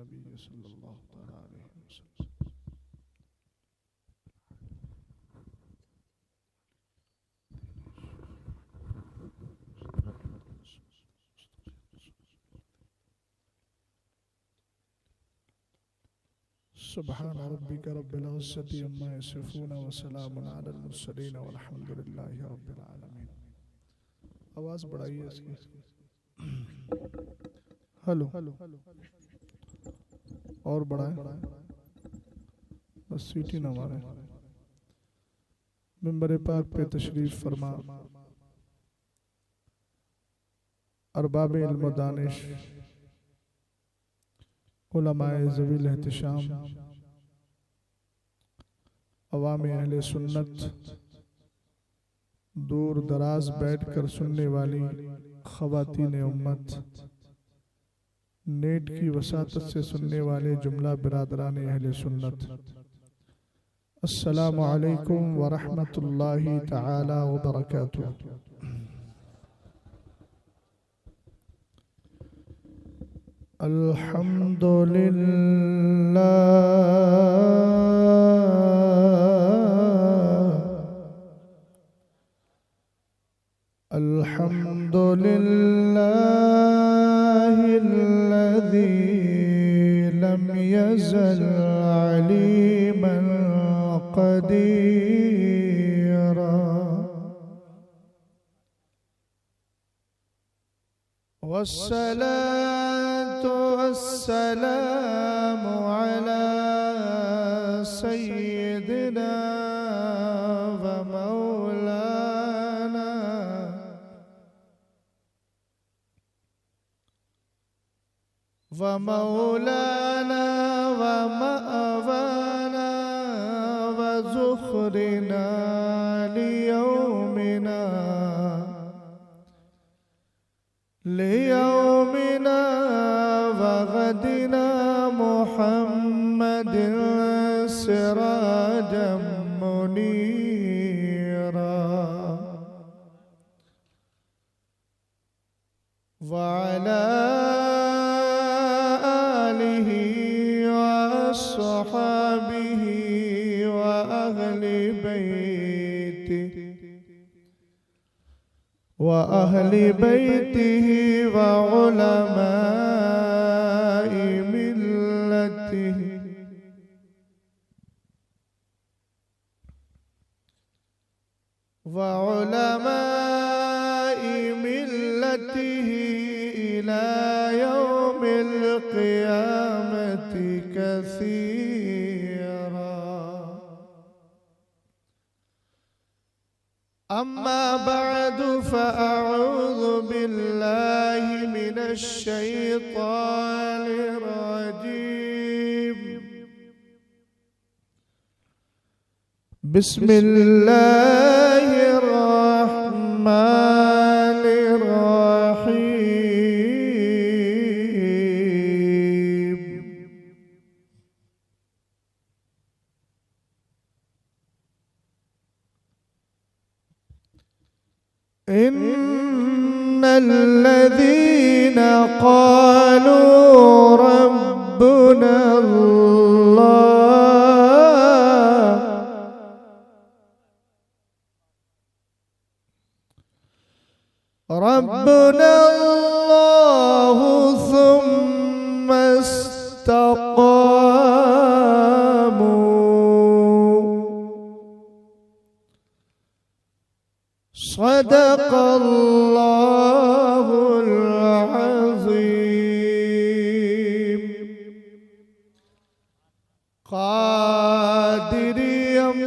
नबी सल्लल्लाहु तआला अलैहि वसल्लम। सुब्हान रब्बिक रब्बिल इज्जति अम्मा यसिफून व सलामुन अलल मुरसलीन वल्हम्दुलिल्लाहि रब्बिल आलमीन। आवाज़ बढ़ाइए इसकी। हेलो और बढ़ाएं, बस सीटी ना मारे। मिंबर पाक पे तशरीफ फरमा अरबाब इल्म व दानिश, उलमाए ज़वील एहतिशाम, अवाम अहले सुन्नत, दूर दराज बैठ कर सुनने वाली ख़वातीन उम्मत, नेट की वसातत से सुनने वाले जुमला बिरादरान अहले सुन्नत, अस्सलामु अलैकुम व रहमतुल्लाहि तआला व बरकातुहू। अल्हम्दुलिल्लाह अल्हम्दुलिल्लाहिल्लज़ी लम यज़ल अलीमन क़दीरा वस्सलातु वस्सलामु अला सय्यिदिना व मौलाना व मअवाना व ज़ुख़रिना लियौमिना व गदिना मुहम्मदिन सिराजम मुनीरा व अला आलिहि व अस्हाबिहि व अहले बैतिही व उलमाए मिल्लतिही इला यौमिल क़ियामति कसीरा। अम्मा बअदु फ़अऊज़ु बिल्लाहि मिनश शैतानिर रजीम। बिस्मिल्लाहिर रहमानिर रहीम। इन्नल्लज़ीना क़ालू रब्बुना अल्लाहु सुम्मा इस्तक़ामू सदक़ल्लाहुल अज़ीम। क़ादिरियम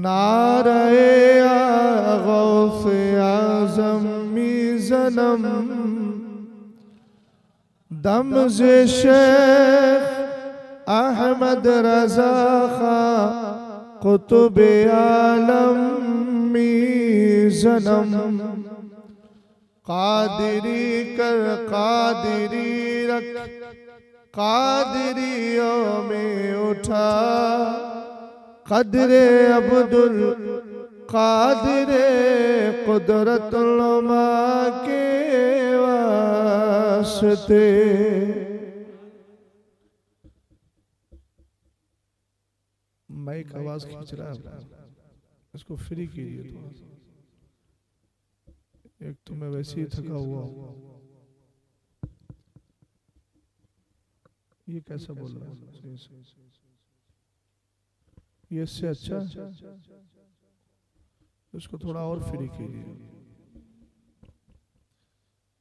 नारे गौसे आज़म मीज़नम दम से शेख अहमद रज़ा खां कुतुब आलम मीज़नम। कादिरी कर कादिरी रख कादिरियों में उठा कदरे अब्दुल कादिरे कुदरतुल मा के वास्ते माइक आवाज खींच रहा है, इसको फ्री कीजिए थोड़ा सा। एक तो मैं वैसे ही थका हुआ हूँ, ये कैसा बोल रहा है, ये इससे अच्छा, इसको थोड़ा और फ्री कीजिए।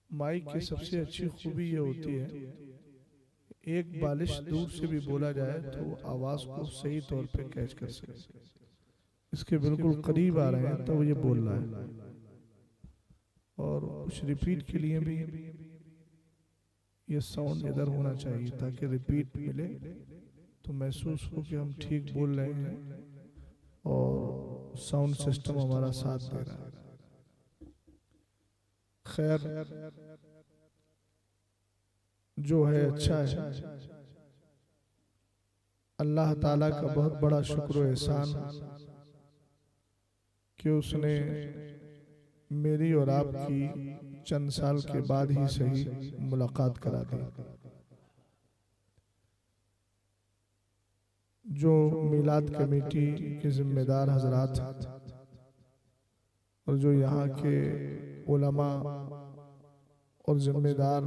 माइक की सबसे अच्छी खूबी ये होती है, एक बालिश दूर से भी बोला जाए तो आवाज को सही तौर पे कैच कर सके। इसके बिल्कुल करीब आ रहे हैं तो ये बोल रहा है, और कुछ रिपीट के लिए भी ये साउंड इधर होना चाहिए ताकि रिपीट मिले तो महसूस हो कि हम ठीक बोल रहे हैं और साउंड सिस्टम हमारा साथ दे रहा है। खैर, जो है अच्छा है। अल्लाह ताला का बहुत बड़ा शुक्र और एहसान कि उसने मेरी और आपकी चंद साल के बाद ही सही मुलाकात करा दी। जो मिलाद कमेटी के जिम्मेदार हजरात और जो यहाँ के उलमा और जिम्मेदार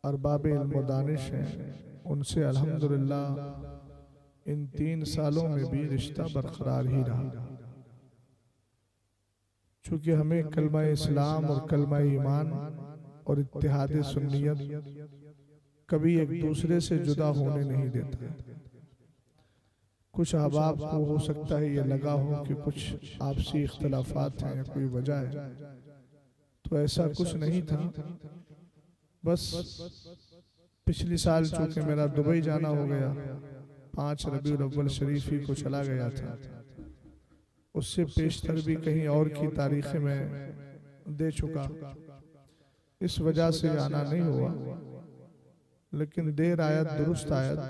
अरबाब इल्म व दानिश हैं, उनसे अल्हम्दुलिल्लाह इन 3 सालों में भी रिश्ता बरकरार ही रहा। चूँकि हमें कलमा इस्लाम और कलमा ईमान और इत्तिहाद सुन्नियत कभी एक दूसरे से जुदा होने नहीं देता। कुछ अहबाब को हो सकता है ये लगा हो कि कुछ आपसी इख्तलाफात हैं या कोई वजह है, तो ऐसा कुछ नहीं था। बस पिछली साल चूंकि मेरा दुबई जाना हो गया, 5 रबीउल अव्वल शरीफ ही को चला गया था, उससे पेशतर भी कहीं और की तारीखें में दे चुका, इस वजह से आना नहीं हुआ। लेकिन देर आयत दुरुस्त आयत,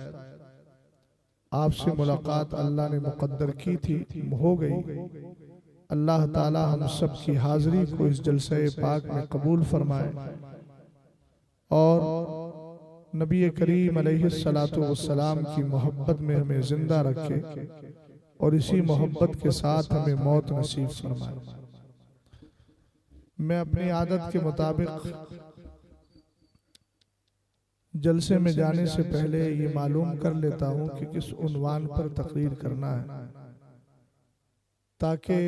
आपसे मुलाकात अल्लाह ने मुकद्दर की थी, हो गई। अल्लाह ताला हम सब की हाजिरी को इस जलसे पाक में कबूल फरमाए और नबी करीम अलैहिस्सलातु वस्सलाम की मोहब्बत में हमें जिंदा रखे और इसी मोहब्बत के साथ हमें मौत नसीब फरमाए। मैं अपनी आदत के मुताबिक जलसे में जाने से पहले ये मालूम कर लेता हूँ कि किस उन्वान पर तकरीर करना है, ताकि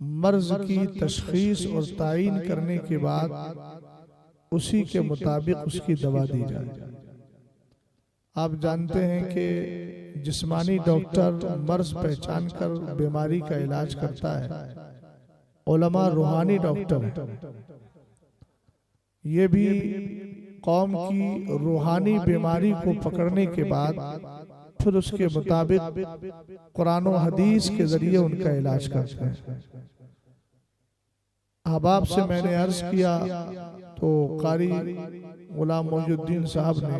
मर्ज की तशखीस और तायीन करने के बाद उसी के मुताबिक उसकी दवा दी जाए। आप जानते हैं कि जिस्मानी डॉक्टर मर्ज पहचान कर बीमारी का इलाज करता है, उलमा रूहानी डॉक्टर है। ये भी कौम की रूहानी बीमारी को पकड़ने के बाद फिर उसके मुताबिक कुरान और हदीस के जरिए उनका इलाज करते हैं। अहबाब से मैंने अर्ज किया तो कारी गुलाम मोजुद्दीन साहब ने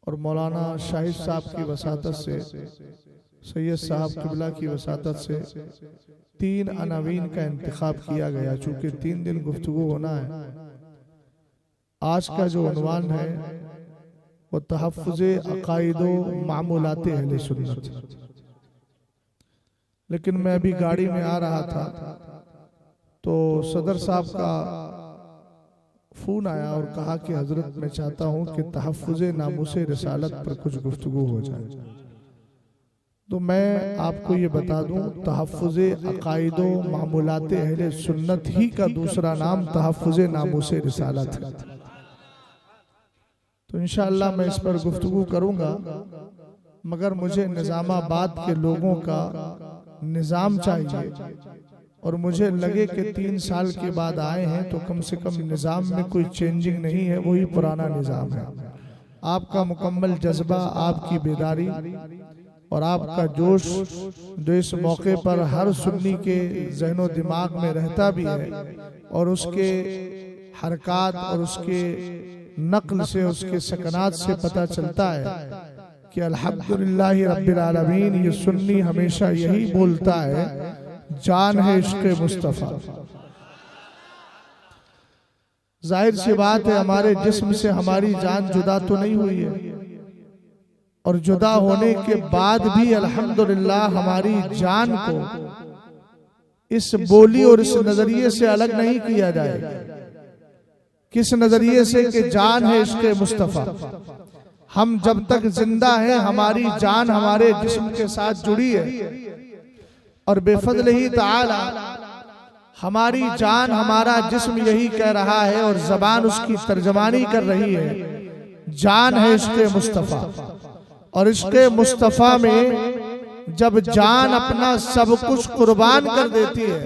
और मौलाना शाहिद साहब की वसातत से, सैयद साहब किबला की वसातत से 3 अनावीन का इंतखाब किया गया। चूंकि 3 दिन गुफ्तगू होना है, आज का जो उन्वान है वो तहफ़्फ़ुज़े अक़ाइद व मामूलात अहले सुन्नत। लेकिन मैं अभी गाड़ी में आ रहा था तो सदर साहब का फोन आया और कहा कि हजरत मैं चाहता हूं कि तहफ़्फ़ुज़े नामूसे रिसालत पर कुछ गुफ्तगू हो जाए। तो मैं आपको ये बता दूं, तहफ़्फ़ुज़े अक़ाइद व मामूलात अहले सुन्नत ही का दूसरा नाम तहफ़्फ़ुज़े नामूसे रिसालत है। तो इंशाअल्लाह मैं इस पर गुफ्तगू करूंगा, मगर मुझे निज़ामाबाद के लोगों का निज़ाम चाहिए और मुझे लगे कि 3 साल के बाद आए हैं तो कम से कम निज़ाम में कोई चेंजिंग नहीं है, वही पुराना निज़ाम है। आपका मुकम्मल जज्बा, आपकी बेदारी और आपका जोश जो इस मौके पर हर सुन्नी के ज़हनो दिमाग में रहता भी है और उसके हरकात और उसके नक्ल से, उसके सकनात से पता चलता है कि अल्हम्दुलिल्लाह रब्बिल आलमीन। ये सुन्नी हमेशा यही बोलता है, जान है इश्क़ मुस्तफ़ा। जाहिर सी बात है हमारे जिस्म से हमारी जान जुदा तो नहीं हुई है, और जुदा होने के बाद भी अल्हम्दुलिल्लाह हमारी जान को इस बोली और इस नजरिए से अलग नहीं किया जाएगा। किस नजरिए से कि जान है इश्क़े मुस्तफ़ा। हम जब तक जिंदा हैं हमारी जान हमारे जिस्म के साथ जुड़ी है और बेफज़लिही ताला हमारी जान हमारा जिस्म यही कह रहा है और ज़बान उसकी तर्जमानी कर रही है, जान है इश्क़े मुस्तफ़ा। और इश्क़े मुस्तफ़ा में जब जान अपना सब कुछ कुर्बान कर देती है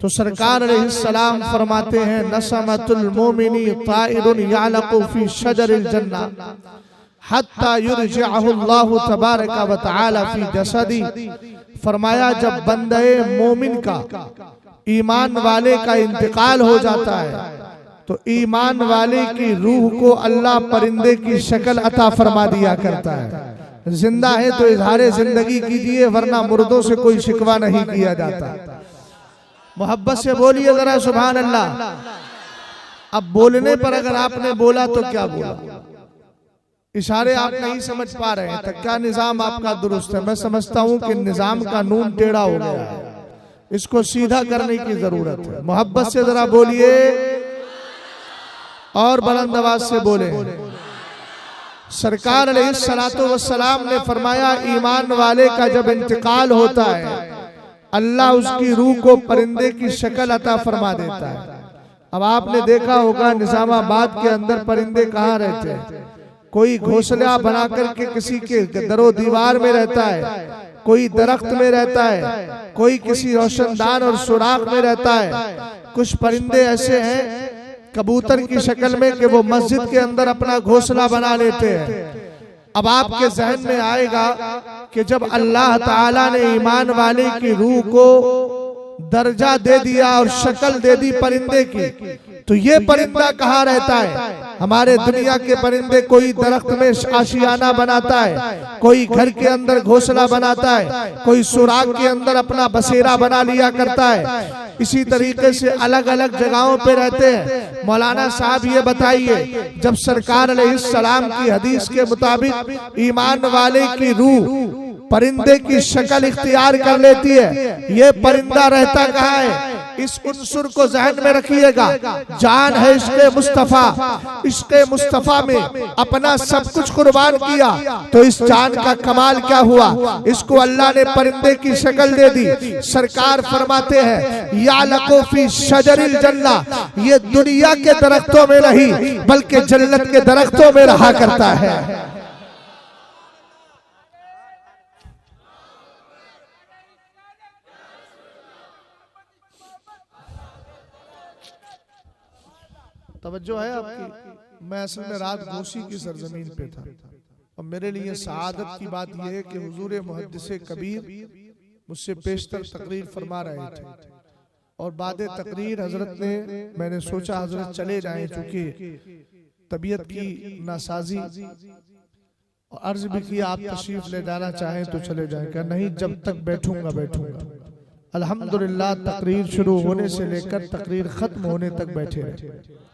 तो सरकार अलैहिस्सलाम फरमाते हैं नसमतुल मोमिनी ताइरुन यालक़ु फी शजरिल जन्ना हत्ता युरजिअहु अल्लाहु तबारक व तआला फी जसदी। फरमाया जब बंदे मोमिन का ईमान वाले का इंतकाल हो जाता है तो ईमान वाले की रूह को अल्लाह परिंदे की शक्ल अता फरमा दिया करता है। जिंदा है तो इजहारे जिंदगी कीजिए वरना मुर्दों से कोई शिकवा नहीं किया जाता। मोहब्बत से बोलिए जरा सुभान अल्लाह। अब बोलने पर अगर आपने बोला तो क्या बोला, इशारे आप नहीं समझ पा रहे हैं तो क्या निजाम आपका दुरुस्त है? मैं समझता हूं कि निजाम का नून टेढ़ा हो गया है, इसको सीधा करने की जरूरत है। मोहब्बत से जरा बोलिए और बुलंद आवाज से बोले। सरकार अलैहिस्सलातु वस्सलाम ने फरमाया ईमान वाले का जब इंतकाल होता है अल्लाह उसकी रूह को परिंदे की शक्ल अता फरमा देता है। अब आपने देखा होगा निजामाबाद के अंदर परिंदे कहाँ रहते हैं? कोई घोंसला बना करके किसी के दरो दीवार में रहता है, कोई दरख्त में रहता है, कोई किसी रोशनदान और सुराख में रहता है। कुछ परिंदे ऐसे हैं कबूतर की शक्ल में कि वो मस्जिद के अंदर अपना घोंसला बना लेते हैं। अब आपके जहन में आएगा कि जब अल्लाह ताला ने ईमान वाले की रूह को दर्जा दे दिया और शक्ल दे दी परिंदे की, तो ये परिंदा कहाँ रहता है? हमारे दुनिया के परिंदे कोई दरख्त में आशियाना बनाता है, कोई घर के अंदर घोंसला बनाता है, कोई सुराग के अंदर अपना बसेरा बना लिया करता है। इसी तरीके से अलग अलग जगहों पे रहते हैं। मौलाना साहब ये बताइए जब सरकार अलैहिस्सलाम की हदीस के मुताबिक ईमान वाले की रूह परिंदे की शक्ल इख्तियार कर लेती है, ये परिंदा रहता कहाँ है? इस उन्सुर को जहन में रखिएगा। जान है इश्क़े मुस्तफ़ा, इश्क़े मुस्तफ़ा में अपना सब कुछ कुर्बान किया तो इस जान का कमाल क्या हुआ? इसको अल्लाह ने परिंदे की शक्ल दे दी। सरकार फरमाते हैं या लको फी शजरिल जन्ना, ये दुनिया के दरख्तों में नहीं बल्कि जन्नत के दरख्तों में रहा करता है। तवज्जो है आपकी? मैं असल में रात घोसी की सरजमीन पे था और मेरे लिए सआदत की बात यह है कि हुजूर मुहद्दिस कबीर मुझसे पेशतर तकरीर फरमा रहे थे और बाद तकरीर हजरत ने, मैंने सोचा हजरत चले जाएं चूंकि तबीयत की नासाजी, और अर्ज भी किया आप तशरीफ ले जाना चाहें तो चले जाएं। क्या नहीं, जब तक बैठूंगा बैठूंगा। अल्हम्दुलिल्लाह तकरीर शुरू होने से लेकर तकरीर खत्म होने तक बैठे रहे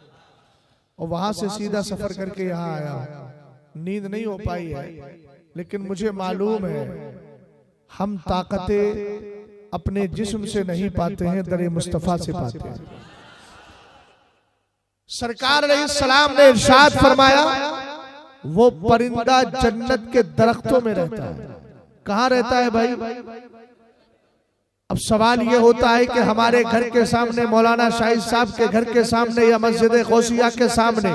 और वहां से सीधा सफर करके यहाँ आया। नींद नहीं हो पाई है लेकिन मुझे मालूम है हम ताकतें अपने जिस्म से नहीं पाते हैं, दरे मुस्तफा से पाते हैं। सरकार अलैहिस्सलाम ने इरशाद फरमाया वो परिंदा जन्नत के दरख्तों में रहता है। कहाँ रहता है भाई? अब सवाल ये होता है कि हमारे घर के सामने, मौलाना शाहिद साहब के घर के सामने या मस्जिद गौसिया के सामने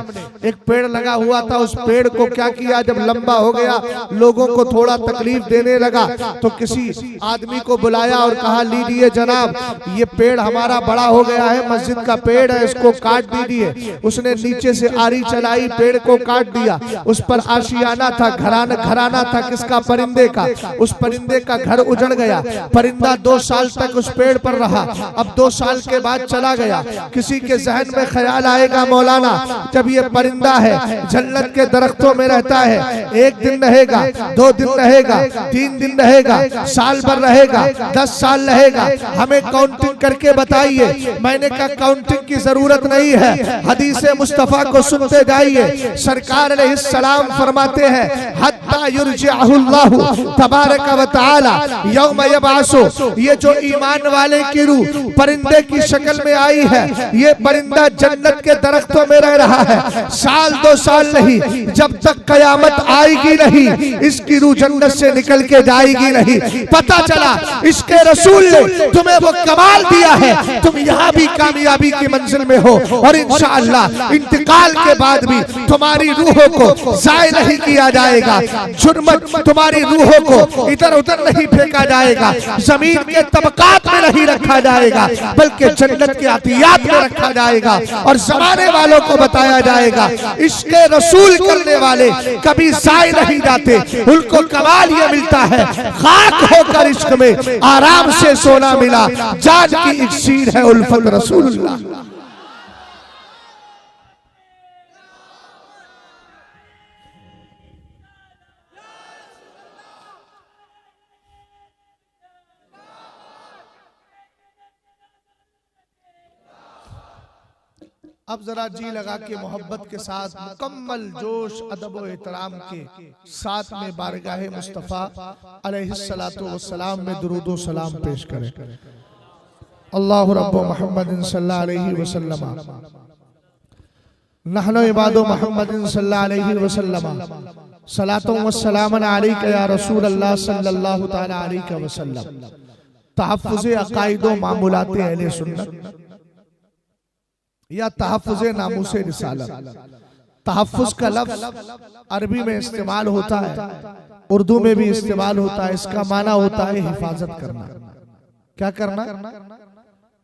एक पेड़ लगा हुआ था। उस पेड़ को क्या किया, जब लंबा हो गया लोगों को थोड़ा तकलीफ देने लगा तो किसी आदमी को बुलाया और कहा लीजिए जनाब ये पेड़ हमारा बड़ा हो गया है, मस्जिद का पेड़ है, इसको काट दीजिए। उसने नीचे से आरी चलाई, पेड़ को काट दिया। उस पर आशियाना था, घराना था किसका? परिंदे का। उस परिंदे का घर उजड़ गया। परिंदा 2 साल साल तक उस पेड़ पर रहा, अब 2 साल के बाद चला गया। किसी के जहन में ख्याल आएगा मौलाना जब ये परिंदा है जन्नत के दरख्तों में रहता है, 1 दिन रहेगा, 2 दिन रहेगा, 3 दिन रहेगा, साल भर रहेगा, 10 साल रहेगा, हमें काउंटिंग करके बताइए। मैंने कहा काउंटिंग की जरूरत नहीं है, हदीस मुस्तफा को सुनते जाइए। सरकार अलैहिस्सलाम फरमाते हैं हत्ता युरजिअहुल्लाहु तबारक व तआला यौम यबअसु, ये जो ईमान वाले की रूह परिंदे की शक्ल में आई है, ये परिंदा जन्नत के दरख्तों में रह रहा है, साल 2 साल नहीं, जब तक कयामत आएगी नहीं इसकी रूह जन्नत से निकल के जाएगी नहीं। पता चला इसके रसूल ने तुम्हें वो कमाल दिया है, तुम यहाँ भी कामयाबी की मंजिल में हो और इंशाअल्लाह इंतकाल के बाद भी तुम्हारी रूहों को जाय नहीं किया जाएगा, जुर्मत तुम्हारी रूहों को इधर उधर नहीं फेंका जाएगा, जमीन के तबकात में नहीं रखा जाएगा, बल्कि जन्नत के अतियात में रखा जाएगा और जमाने वालों को बताया जाएगा इसके रसूल करने वाले कभी जाय नहीं जाते, उनको कमाल ये मिलता है खाक होकर इश्क में आराम से सोना मिला, जान की इक्सीर है उल्फत रसूलुल्लाह। अब जरा जी लगा के मोहब्बत के साथ मुकम्मल जोश अदब व एहतराम के साथ में बारगाह मुस्तफ़ा अलैहिस्सलातु वस्सलाम में दुरूद व सलाम पेश करें। अल्लाहु रब्बु मुहम्मदिन सल्लल्लाहु अलैहि वसल्लम नहनु इबादु मुहम्मदिन सल्लल्लाहु अलैहि वसल्लम सलातु व सलामन अलैका या रसूल अल्लाह सल्लल्लाहु तआला अलैहि वसल्लम। तहफ्फुज़ अक़ाइद व मामूलात अहले सुन्नत या तहफ्फुज़ नामूस रिसालत। तहफ्फुज़ का लफ्ज़ अरबी में इस्तेमाल होता है, उर्दू में भी इस्तेमाल होता है, इसका माना होता है हिफाजत करना। क्या करना?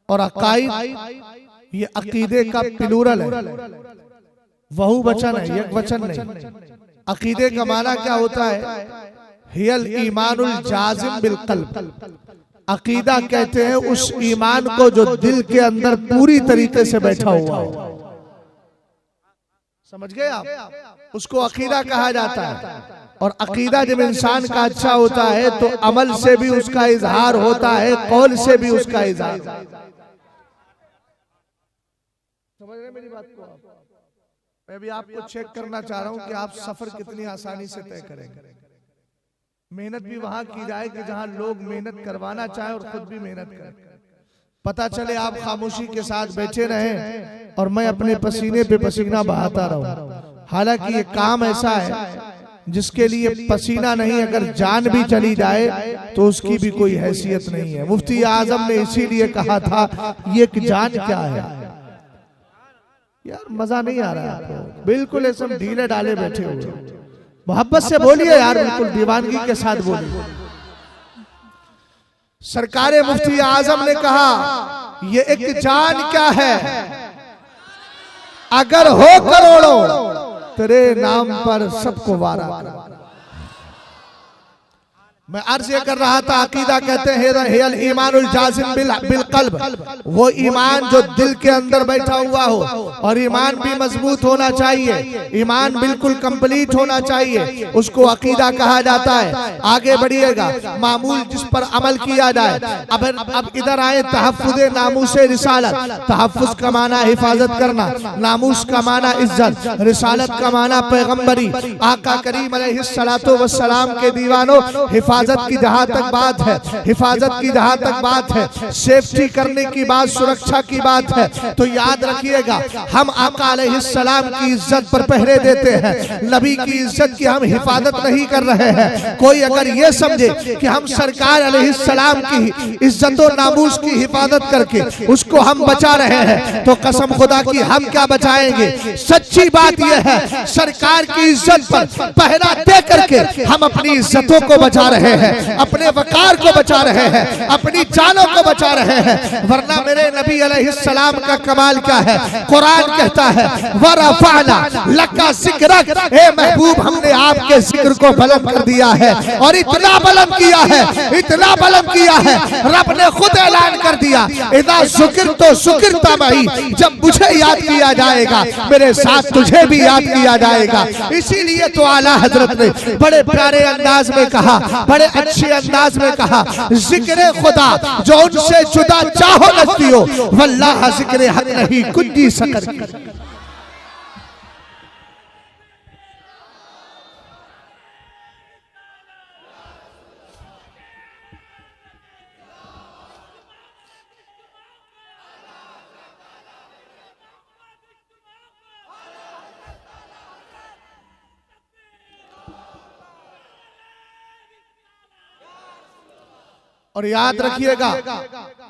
और अकाइद ये अकीदे का प्लूरल है, बहुवचन है, एक वचन नहीं। अकीदे का माना क्या होता है? हियल ईमानुल जाजिम बिल क़ल्ब। अकीदा कहते हैं उस ईमान को जो दिल के अंदर पूरी तरीके से बैठा हुआ हो। समझ गए आप? उसको अकीदा कहा जाता है। और अकीदा जब इंसान का अच्छा होता है तो अमल से भी उसका इजहार होता है, कौल से भी उसका इजहार। समझ रहे मेरी बात को? मैं भी आपको चेक करना चाह रहा हूं कि आप सफर कितनी आसानी से तय करेंगे। मेहनत भी वहां की जाए कि जहां लोग मेहनत करवाना चाहे और खुद भी मेहनत करें। पता चले आप खामोशी के साथ बैठे रहें और मैं अपने पसीने पे पसीना बहाता रहूं। हालांकि ये काम ऐसा है जिसके लिए पसीना नहीं, अगर जान भी चली जाए तो उसकी भी कोई हैसियत नहीं है। मुफ्ती आजम ने इसीलिए कहा था ये कि जान क्या है। यार मजा नहीं आ रहा है, बिल्कुल ऐसे ढीले डाले बैठे हुए। मोहब्बत से बोलिए यार, बिल्कुल दीवानगी के साथ बोलिए। सरकारे मुफ्ती आजम ने कहा ये एक जान क्या है, अगर हो करोड़ों तेरे नाम पर सबको वारा कर। मैं अर्ज ये कर रहा था अकीदा कहते हैं हियल ईमानुल जाजिम बिल क़ल्ब, वो ईमान जो दिल के अंदर बैठा हुआ हो। और ईमान भी मजबूत होना चाहिए, ईमान बिल्कुल कंप्लीट होना चाहिए, उसको अकीदा कहा जाता है। आगे बढ़िएगा, मामूल जिस पर अमल किया जाए। अब इधर आए तहफ्फुज़ नामूस रिसालत। तहफ्फुज़ का माना हिफाजत करना, नामूस का माना इज्जत, रिसालत का माना पैगंबरी। आका करीम अलैहिस्सलातु वस्सलाम के दीवानों, हिफाजत की जहां तक बात है, हिफाजत की जहां तक बात है, सेफ्टी करने की बात, सुरक्षा की बात है, तो याद रखिएगा हम आका अलैहिस्सलाम की इज्जत पर पहरे देते हैं, नबी की इज्जत की हम हिफाजत नहीं कर रहे हैं। कोई अगर ये समझे कि हम सरकार अलैहिस्सलाम की इज्जत और नामूस की हिफाजत करके उसको हम बचा रहे हैं तो कसम खुदा की हम क्या बचाएंगे। सच्ची बात यह है सरकार की इज्जत पर पहरा दे करके हम अपनी इज्जतों को बचा रहे रहे हैं, अपने वकार को बचा रहे हैं, अपनी जानों को बचा रहे हैं। वरना मेरे नबी अलैहिस्सलाम का कमाल क्या है? कुरान कहता है वरफ़अना लका ज़िक्रक, ए महबूब हमने आपके जिक्र को बुलंद कर दिया है। और इतना बुलंद किया है, इतना बुलंद किया है, रब ने खुद ऐलान कर दिया इदा ज़ुकिरतु ज़ुकिरता मई, जब मुझे याद किया जाएगा मेरे साथ तुझे भी याद किया जाएगा। इसीलिए तो आला हजरत ने बड़े प्यारे अंदाज में कहा, बड़े अच्छे अंदाज में कहा, जिक्र खुदा जो उनसे जुदा चाहो नस्तियो वल्लाह जिक्र हक नहीं कुछ सकर। और याद रखिएगा,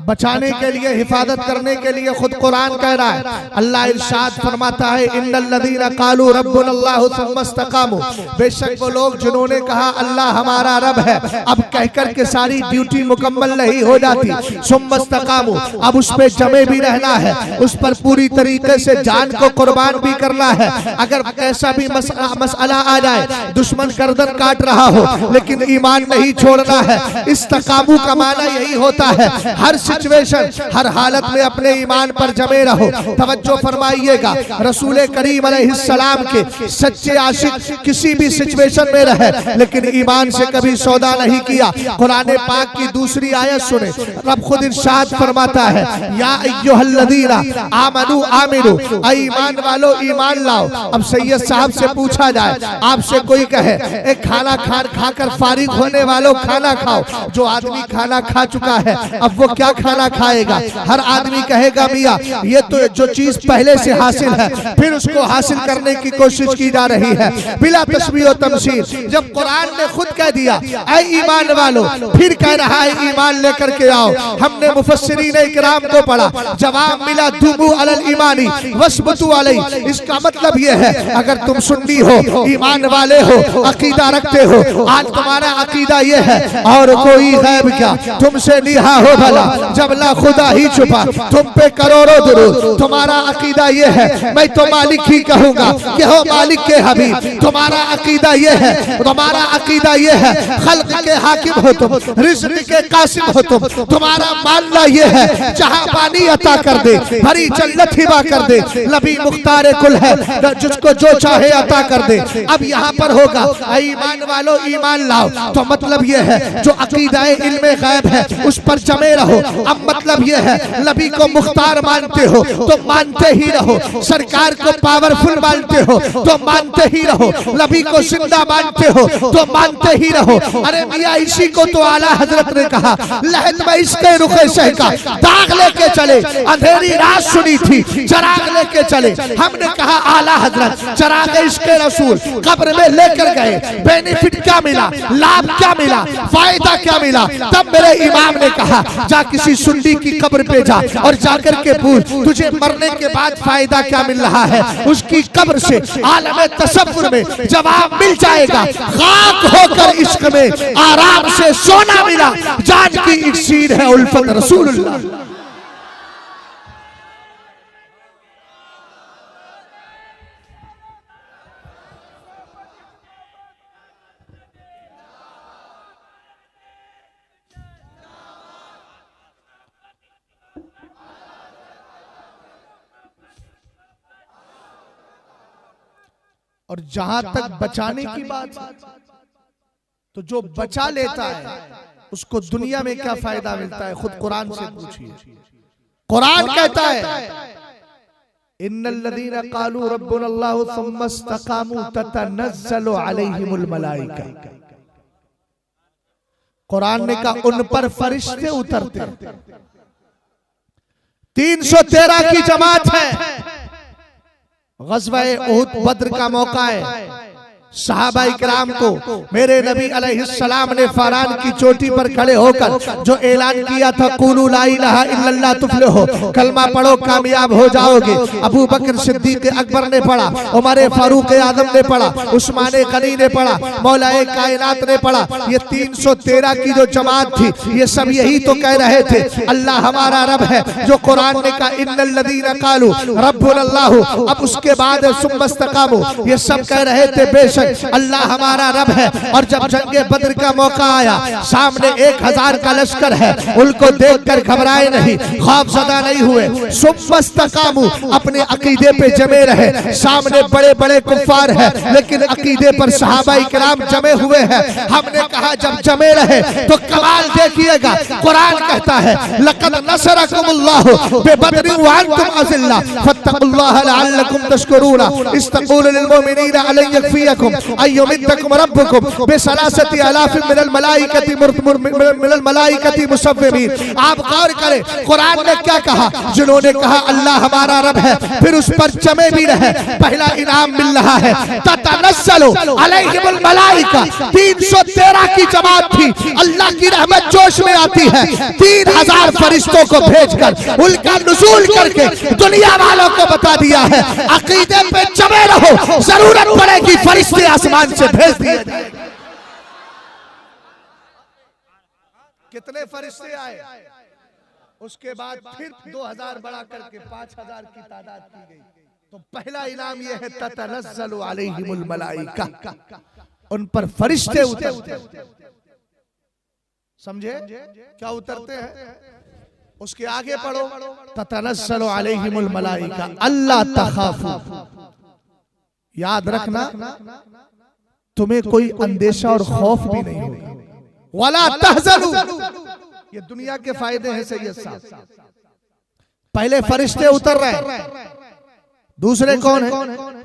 बचाने के लिए, हिफाजत करने के लिए खुद कुरान कह रहा है। अल्लाह इरशाद फरमाता है इन्नल्लज़ीना क़ालू रब्बुनल्लाहु सुम्मा इस्तक़ामू, बेशक वो लोग जिन्होंने कहा अल्लाह हमारा रब है, अब कहकर के सारी ड्यूटी मुकम्मल नहीं हो जाती। सुम्मा इस्तक़ामू, अब उस पे जमे भी रहना है, उस पर पूरी तरीके से जान को कुर्बान भी करना है। अगर ऐसा भी मसला आ जाए, दुश्मन गर्दन काट रहा हो लेकिन ईमान नहीं छोड़ना है। इस्तक़ामू का माना यही होता है हर सिचुएशन, हर हालत में अपने ईमान पर जमे रहो। तवज्जो फरमाइएगा, रसूल करीम अलैहिस्सलाम के सच्चे आशिक किसी भी सिचुएशन में रहे लेकिन ईमान से कभी सौदा नहीं किया। कुरान पाक की दूसरी आयत सुने, रब खुद इरशाद फरमाता है या अय्युहल्लज़ीना आमनू आमिनू, ईमान वालो ईमान लाओ। अब सैयद साहब से पूछा जाए, आपसे कोई कहे एक खाना खाकर फारिग होने वालों खाना खाओ, जो आदमी खाना खा चुका है अब वो क्या खाना खाएगा? हर आदमी कहेगा मियां ये तो जो चीज पहले से हासिल है फिर उसको हासिल करने की कोशिश की जा रही है बिला तशबीह और तमसील। जब कुरान ने खुद कह दिया ऐ ईमान वालो, फिर कह रहा है ईमान लेकर के आओ। हमने मुफस्सिरीन इकराम को पढ़ा, जवाब मिला दुबू अलल ईमानी वस्बतू अलैहि। इसका मतलब ये है अगर तुम सुन्नी हो, ईमान वाले हो, अकीदा रखते हो, आज तुम्हारा अकीदा ये है और कोई गैब क्या तुमसे निहा हो भला जब ला खुदा ही छुपा, तुम पे करोड़ों दुरूद। तुम्हारा अकीदा ये है मैं तो मालिक ही कहूंगा कि हो मालिक के हबीब। तुम्हारा अकीदा ये है, तुम्हारा अकीदा ये है खल्क के हाकिम हो तुम, रिज़्क़ के कासिम हो तुम। तुम्हारा मानना ये है जहां पानी अता कर दे, भरी जन्नत हिबा कर दे, नबी मुख्तार कुल है जिसको जो चाहे अता कर दे। अब यहाँ पर होगा ईमान वालों ईमान लाओ, तो मतलब ये है जो अकीदा इल्मे गैब है उस पर जमे रहो। अब मतलब ये है नबी को मुख्तार मानते हो तो मानते ही रहो, सरकार को पावरफुल मानते हो तो मानते ही रहो, नबी को जिंदा मानते हो तो मानते ही रहो। अरे मियां इसी को तो आला हजरत ने कहा लहद में इसके रुखे शह का दाग लेके चले, अंधेरी रात सुनी थी चराग लेके चले। हमने कहा आला हजरत चराग इसके रसूल कब्र में लेकर गए, बेनिफिट क्या मिला, लाभ क्या मिला, फायदा क्या मिला? तब मेरे इमाम ने कहा जा किसी सुन्नी की कब्र पे जा और जाकर के पूछ तुझे मरने के बाद फायदा क्या मिल रहा है। उसकी कब्र से आलम तसव्वुर में जवाब मिल जाएगा। खाक होकर इश्क में आराम से सोना मिला, जान की इक्सीर है उल्फत रसूलुल्लाह। और जहां तक बचाने की बात है तो जो बचा लेता है उसको दुनिया में क्या फायदा मिलता है, खुद कुरान से पूछिए। कुरान कहता है इन्नल्लज़ीना क़ालू रब्बुनल्लाहु सुम्मा इस्तक़ामू ततनज़्ज़लु अलैहिमुल मलाइका। कुरान ने कहा उन पर फरिश्ते उतरते। 313 की जमात है, ग़ज़वा उहद बद्र का मौका है, सहाबा इकराम को मेरे नबी अलैहिस्सलाम ने फरान की चोटी पर खड़े होकर जो ऐलान किया था, कुलू ला इलाहा इल्लल्लाह तुफ्लिहू, कलमा पढ़ो कामयाब हो जाओगे। अबू बकर सिद्दीक अकबर ने पढ़ा, उमर फारूक आजम ने पढ़ा, उस्मान गनी ने पढ़ा, मौलाए कायनात ने पढ़ा। ये 313 की जो जमात थी, ये सब यही तो कह रहे थे अल्लाह हमारा रब है, जो कुरान ने कहा इन्नल लदीना कालू रब्बुल अल्लाह। अब उसके बाद सुम्मस्तकामू, ये सब कह रहे थे बेशक अल्लाह हमारा रब है। और जब जंगे बद्र का मौका आया, सामने 1000 का लश्कर है, उनको देखकर घबराए नहीं, खौफज़दा नहीं हुए। सुम्मस्तकामू, अपने अकीदे पे जमे रहे। सामने बड़े बड़े कुफ्फार है, लेकिन अकीदे पर सहाबा इकराम जमे हुए हैं। हमने कहा जब जमे रहे तो कमाल देखिएगा, कुरान कहता है लक़द नसरकुमुल्लाहु बिबद्रिन व अंतुम अज़िल्ला फत्तकुल्लाह लअल्लकुम तशकुरून इस्तक़ूलु लिल मुमिनीना अलन यकफ़ियकुम अय्युमिद्दकुम रब्बुकुम बिसलासति अलाफिन मिनल मलाइकति मुसव्विमीन। आप गौर करें कुरान ने क्या कहा, जिन्होंने कहा अल्लाह हमारा रब है, फिर उस पर जमे भी रहे, पहला इनाम मिल रहा है। ततनस्सलु अलैहिमुल मलाइका, 313 की जमात थी, अल्लाह की रहमत जोश में आती है। 3000 फरिश्तों को भेजकर उनका नुज़ूल करके दुनिया वालों को बता दिया है अकीदे पे जमे रहो, जरूरत पड़ेगी फरिश्ते आसमान से भेज दिए जाएंगे। कितने फरिश्ते आए, उसके बाद फिर 2000 बढ़ा करके 5000 की तादाद की गई। तो पहला इनाम यह है ततनज़्ज़लु अलैहिमुल मलाइका, उन पर फरिश्ते उतरते। समझे क्या उतरते हैं? उसके आगे पढ़ो ततनज़्ज़लु अलैहिमुल मलाइका अल्ला तखाफू। याद रखना तुम्हें कोई अंदेशा और खौफ भी नहीं होगा। वला तहज़नु, ये दुनिया के फायदे हैं सैयद साहब। पहले फरिश्ते उतर रहे हैं, दूसरे कौन है?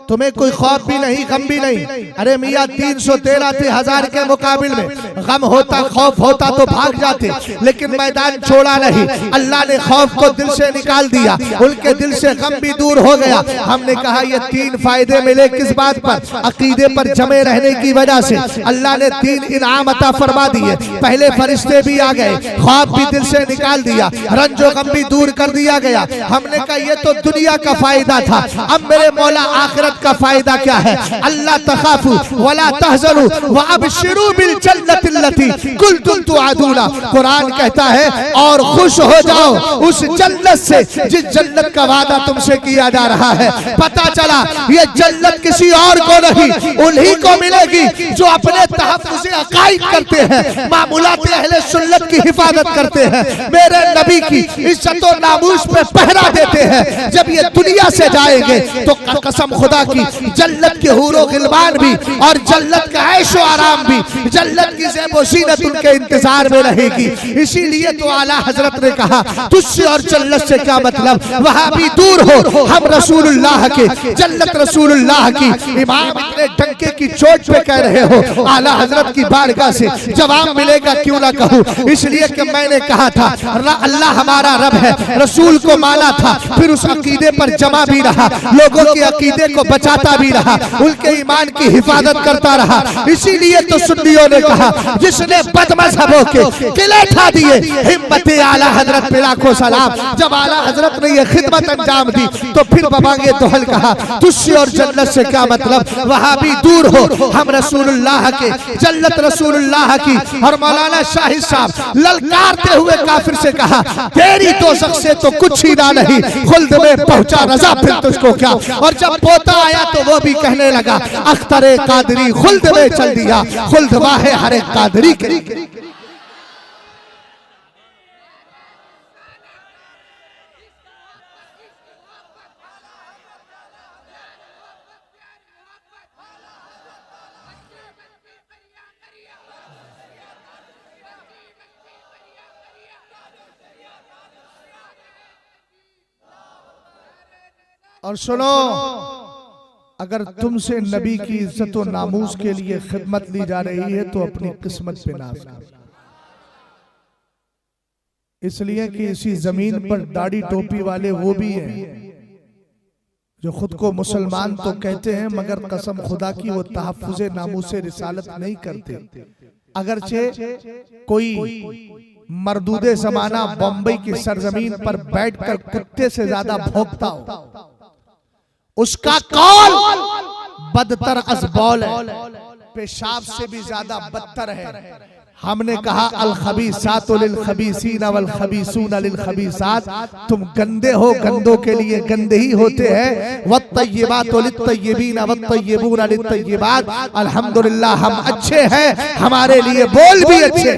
तुम्हें कोई खौफ भी नहीं, गम भी नहीं। अरे मियाँ 313 थे 1000 के मुकाबिल में, गम होता खौफ होता तो भाग जाते, लेकिन मैदान छोड़ा नहीं। अल्लाह ने खौफ को दिल से निकाल दिया, उनके दिल से गम भी दूर हो गया। हमने कहा ये 3 फायदे मिले किस बात पर? अकीदे पर जमे रहने की वजह से अल्लाह ने 3 इनाम अता फरमा दिए। पहले फरिश्ते भी आ गए, खौफ भी दिल से निकाल दिया, रंजो गम भी दूर कर दिया गया। हमने कहा ये तो दुनिया का फायदा था, अब मेरे मौला आखिरत का फायदा क्या है? अल्लाह तखाफू वला तहज़नु व अबशिरू बिल जन्नतिल लती कुंतुम तुअदूना। कुरान कहता है और खुश हो जाओ उस जन्नत से जिस जन्नत का वादा तुमसे किया जा रहा है। पता चला ये जन्नत किसी और को नहीं, उन्हीं को मिलेगी जो अपने तहफ़्फ़ुज़ अक़ाइद करते हैं, मामूलात अहले सुन्नत की हिफाजत करते हैं, मेरे नबी की इज्जत और नामूस पे पहरा देते हैं। जब ये दुनिया से जाएंगे तो कसम खुदा की जन्नत के हूरो गिलमान भी और जन्नत का ऐशो आराम भी, जन्नत की ज़ेबो ज़ीनत उनके इंतजार में रहेगी। इसीलिए तो आला हजरत ने कहा तुझसे और जन्नत से क्या मतलब, वहां भी दूर हो, हम रसूलुल्लाह के, जन्नत रसूलुल्लाह की। इमाम इतने डंके की चोट पे कह रहे हो, आला हजरत की बारगाह से जवाब मिलेगा क्यों ना कहूं। इसलिए कि मैंने कहा था अल्लाह हमारा रब है, रसूल को माना था, फिर उस अकीदे पर जमा भी रहा, लोगों के अकीदे को बचाता भी रहा, उनके ईमान की हिफाजत करता रहा। इसीलिए तो सुन्नियों ने कहा जिसने बदमज़हबों के किले ठा दिए, हिम्मत आला हजरत पे लाखों सलाम। जब आला हजरत ने यह खिदमत अंजाम दी तो फिर बबांगे दोहल कहा तुझसे और जन्नत से क्या मतलब, वहां भी दूर हो, हम रसूलुल्लाह के, जन्नत रसूलुल्लाह की। और मौलाना शाहिद साहब ललकारते हुए काफिर से कहा तेरी दोज़ख से तो कुछ ही ना नहीं, खुल्द में पहुंचा रज़ा फिर तुझको क्या। और जब पोता आया तो वो भी कहने लगा अख्तरे कादरी खुल्द में चल दिया, खुल्द वाहे हरे कादरी के। और सुनो, अगर तुमसे नबी की इज्जत और नामूस के लिए खिदमत ली जा रही है तो अपनी किस्मत पे नाज करो। इसलिए कि इसी जमीन पर दाढ़ी टोपी वाले वो भी हैं जो खुद को मुसलमान तो कहते हैं मगर कसम खुदा की वो तहफ्फुज़े नामूसे रिसालत नहीं करते। अगरचे कोई मरदूदे जमाना बॉम्बे की सरजमीन पर बैठकर कुत्ते से ज्यादा भौंकता हो, उसका कौल बदतर अज़बौल है, पेशाब से भी ज्यादा बदतर है। हमने कहा अल खबीसातु लिल खबीसीन वल खबीसून लिल खबीसात, तुम गंदे हो, गंदों के लिए गंदे ही होते हैं। वत तय्यबातु लित तय्यबीन वत तय्यबून लित तय्यबात, अल्हम्दुलिल्लाह हम अच्छे हैं, हमारे लिए बोल भी अच्छे।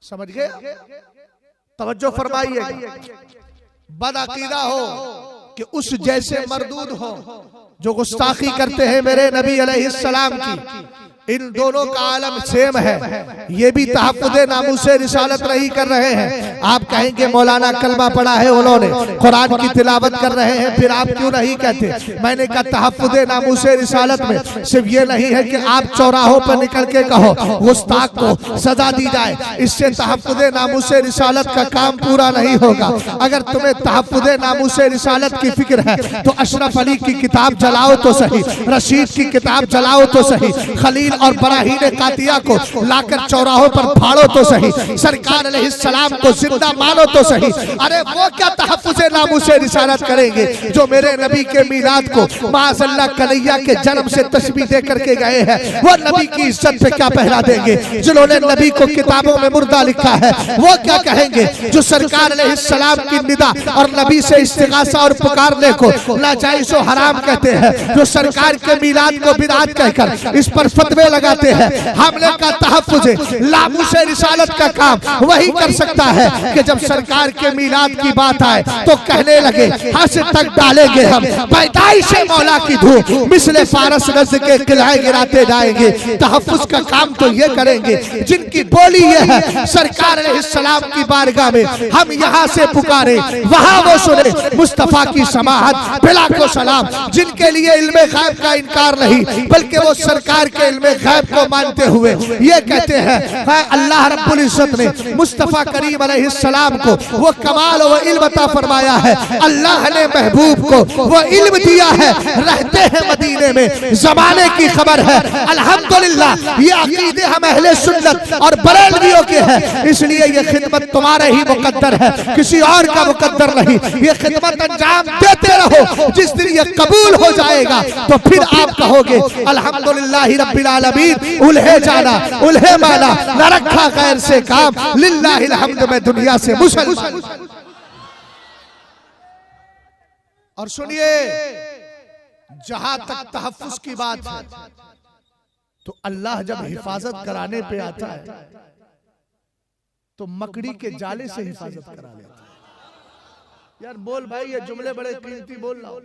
समझ गए? तवज्जो फरमाइए। बदअकीदा हो कि उस जैसे मरदूद हो जो गुस्ताखी करते हैं मेरे नबी अलैहिस्सलाम की, इन दोनों का आलम सेम है। ये भी तहफ्फुज़े नामूसे रिसालत नहीं कर रहे हैं। आप कहेंगे मौलाना कलमा पढ़ा है उन्होंने, कुरान की तिलावत कर रहे हैं, फिर आप क्यों नहीं कहते? मैंने कहा तहफ्फुज़े नामूसे रिसालत में सिर्फ ये नहीं है कि आप चौराहों पर निकल के कहो गुस्ताख को सजा दी जाए, इससे तहफ्फुज़े नामूसे रिसालत का काम पूरा नहीं होगा। अगर तुम्हें तहफ्फुज़े नामूसे रिसालत की फिक्र है तो अशरफ अली की किताब जलाओ तो सही, रशीद की किताब जलाओ तो सही, खलील और बराहीन कातिया को लाकर चौराहों पर फाड़ो तो सही, सरकार अलैहिस्सलाम को जिंदा मानो तो सही। अरे वो क्या तहफ्फुज़े नामूसे रिसालत करेंगे जो मेरे नबी के मीलाद को माअज़ल्लाह कन्हैया के जन्म से तशबीह दे करके गए हैं? वो नबी की इज्जत पे क्या पहरा देंगे? जिन्होंने नबी को किताबों में मुर्दा लिखा है वो क्या कहेंगे? जो सरकार अलैहिस्सलाम की निदा और नबी से इस्तिगासा और पुकारने को नाजायज़ और हराम कहते हैं, जो सरकार के मीलाद को बिदअत कहकर इस पर फतवे लगाते हैं। हमने का तहफ्फुज़े नामूसे रिसालत का काम वही कर सकता है कि जब सरकार के मीलाद की बात आए तो कहने लगे हंस तक डालेंगे हम पैदाइश मौला की धूप, मिसले फारस नज़्र के किलाए गिराते जाएंगे। तहफ्फुज़ का काम तो ये करेंगे जिनकी बोली ये है सरकार अलैहिस्सलाम की बारगाह में हम यहाँ से पुकारे वहाँ वो सुने, मुस्तफ़ा की समाहत बिला को सलाम, जिनके लिए इल्मे गैब का इनकार नहीं बल्कि वो सरकार के इल्मे गैब को मानते हुए ये कहते हैं अल्लाह रब्बुल इज्जत ने मुस्तफ़ा करीम अलैहिस्सलाम को वो कमाल व इल्म अता फरमाया है। अल्लाह ने महबूब को वो इल्म दिया है, रहते हैं मदीने में, जमाने की खबर है। अल्हम्दुलिल्लाह ये अकीदे हम अहले सुन्नत और बरेलवियों के हैं, इसलिए ये खिदमत तुम्हारे ही मुकद्दर है, किसी और का मुकद्दर नहीं। ये खिदमत अंजाम देते रहो, जिस दिन ये कबूल हो जाएगा तो फिर आप कहोगे अल्हम्दुलिल्लाह रब्बिल आलमीन, उल्हे जाना उल्हे माना, न रखा गैर से काम, लिल्लाहिल हम्द में दुनिया से मुसलमान। और सुनिए, जहां तक तहफ्फुज़ की बात है तो अल्लाह जब हिफाजत कराने पे आता है तो मकड़ी के जाले से हिफाजत करा लेता है। यार बोल भाई, ये जुमले बड़े कीमती बोल रहा हूं।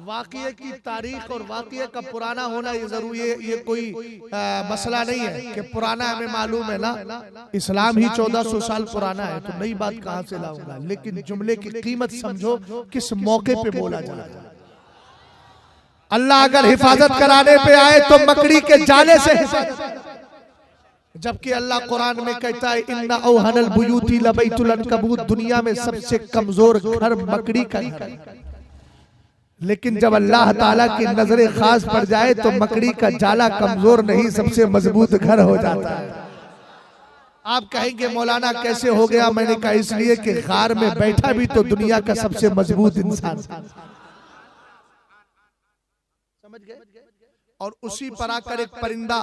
वाक़िये की तारीख और वाक़िये का पुराना होना ये जरूरी है, ये कोई मसला नहीं है कि पुराना हमें मालूम है ना, इस्लाम ही 1400 साल पुराना है तो नई बात कहां से लाऊंगा। लेकिन जुमले की कीमत समझो, किस मौके पे बोला जाए। अल्लाह अगर हिफाजत कराने पे आए तो मकड़ी के जाले से हिफाजत, जबकि अल्लाह कुरान में कहता है इन्ना औहनल बुयूती लबैतुल अनकबूत, दुनिया में सबसे कमजोर घर मकड़ी का घर। लेकिन जब अल्लाह ताला की नजरे खास पड़ जाए तो मकड़ी का जाला कमजोर नहीं, सबसे मजबूत घर हो जाता है। आप कहेंगे मौलाना कैसे हो गया? मैंने कहा इसलिए कि गार में बैठा भी तो दुनिया का सबसे मजबूत इंसान, समझ गए? और उसी पर आकर एक परिंदा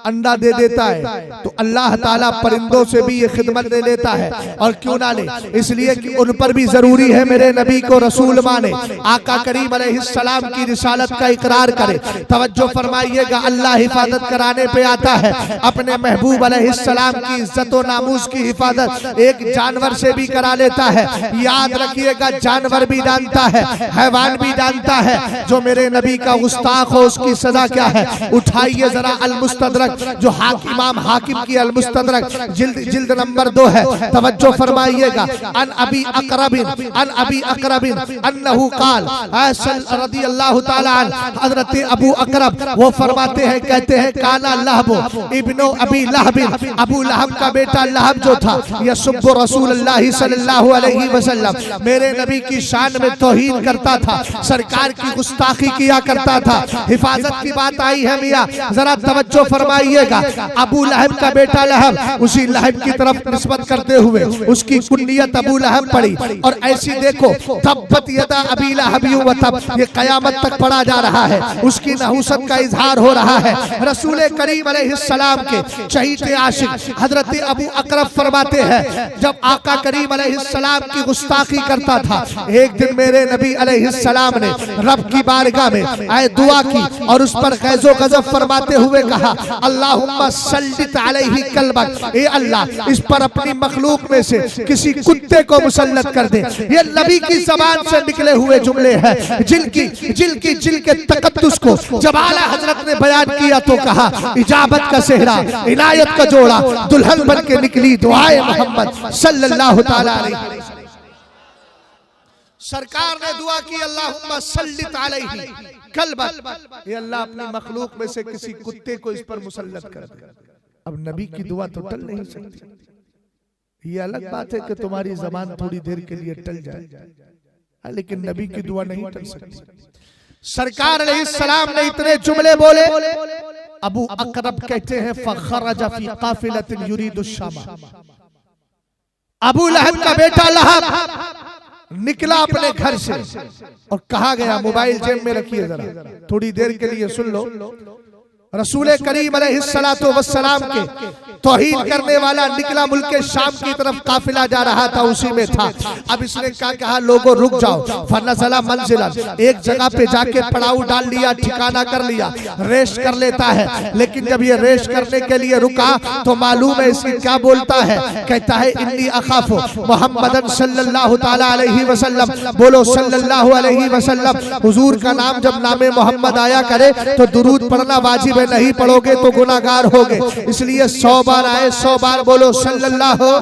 अंडा दे देता है तो अल्लाह ताला परिंदों से भी ये खिदमत दे लेता है। और क्यों ना ले, इसलिए कि उन पर भी जरूरी है मेरे नबी को रसूल माने, आका करीम अलैहिस्सलाम की रिसालत का इकरार करे। तवज्जो फरमाइएगा, अल्लाह हिफाजत कराने पे आता है, अपने महबूब अलैहिस्सलाम की इज्जत व नामूस की हिफाजत एक जानवर से भी करा लेता है। याद रखिएगा, जानवर भी जानता है, हैवान भी जानता है, जो मेरे नबी का गुस्ताख हो उसकी सजा क्या है। उठाइए जरा अल मुस्तदरक, जो इमाम हाकिम की अल मुस्तदरक जिल्द नंबर 2 है, तवज्जो फरमाइएगा। अन अबी अकरबिन अन्नहु क़ाल, रज़ियल्लाहु ताला अन्हु, हज़रत अबू अकरब वो फरमाते हैं, कहते हैं काना लहब इब्नो अबी लहब, अबू लहब का बेटा लहब जो था, यसुब्बु रसूलुल्लाह सल्लल्लाहु अलैहि वसल्लम, मेरे नबी की शान में तौहीन करता था, सरकार की गुस्ताखी किया करता था। हिफाजत की बात आई है मियाँ, जरा तवज्जो फरमाइएगा। अबू लहब का बेटा लहब, उसी लहब की तरफ निस्बत करते हुए उसकी कुन्नियत अबू लहब पड़ी। और ऐसी देखो तब्बत यदा अबी लहब व तब, ये कयामत तक पढ़ा जा रहा है, उसकी नहुसत का इजहार हो रहा है। रसूल करीम अलैहिस्सलाम के चहीते आशिक हजरत अबू अकरब फरमाते हैं, जब आका करीम अलैहिस्सलाम की गुस्ताखी करता था, एक दिन मेरे नबी अलैहिस्सलाम ने रब की बारगाह में आए दुआ की और उस पर गैज़ो गज़ब फरमाते हुए कहा, अल्लाहुम्मा सल्लित अलैहि कल्बक, ए अल्लाह इस पर अपनी मखलूक में से किसी कुत्ते को मुसल्लत कर दे। ये नबी की ज़बान से निकले हुए जुमले हैं, जिल के तकद्दुस को जब आला हजरत ने बयान किया तो कहा, इजाबत का सेहरा, इनायत का जोड़ा, दुल्हन बन के निकली दुआए मोहम्मद सल्लल्लाहु ताला अलैहि वसल्लम। सरकार ने दुआ की, अल्लाहुम्मा सल्लित अलैहि कल्बक, ये अल्लाह अपनी मखलूक में से किसी कुत्ते को इस पर मुसल्लत कर दे। अब नबी की दुआ तो टल नहीं सकती। ये अलग बात है कि तुम्हारी जबान थोड़ी देर के लिए टल जाए, लेकिन नबी की दुआ नहीं टल सकती। सरकार अलैहिस्सलाम ने इतने जुमले बोले, अबू अकरब कहते हैं फखरज फी काफिलतिन युरीदु शाम, अबू लहब का बेटा लहब निकला अपने घर से और कहा गया, मोबाइल जेब में रखिए जरा, थोड़ी देर के लिए सुन लो। रसूल करीम अलैहिस्सलातु वस्सलाम के तौहीन करने वाला निकला मुल्क शाम की तरफ काफिला जा रहा था, उसी में था। अब इसने क्या कहा, लोगों रुक जाओ। फनज़ला मंज़िलन, एक जगह पे जाके पड़ाव डाल लिया, ठिकाना कर लिया, रेस्ट कर लेता है। लेकिन जब ये रेस्ट करने के लिए रुका तो मालूम है इसकी क्या बोलता है, कहता है इन्नी अखाफु मुहम्मदन सल्लल्लाहु ताला अलैहि वसल्लम, बोलो सल्लल्लाहु अलैहि वसल्लम। हुजूर का नाम जब नामे मोहम्मद आया करे तो दुरूद पढ़ना वाजिब है, नहीं पढ़ोगे तो गुनाहगार होगे, इसलिए 100 बार आए 100 बार बोलो सल्लल्लाहु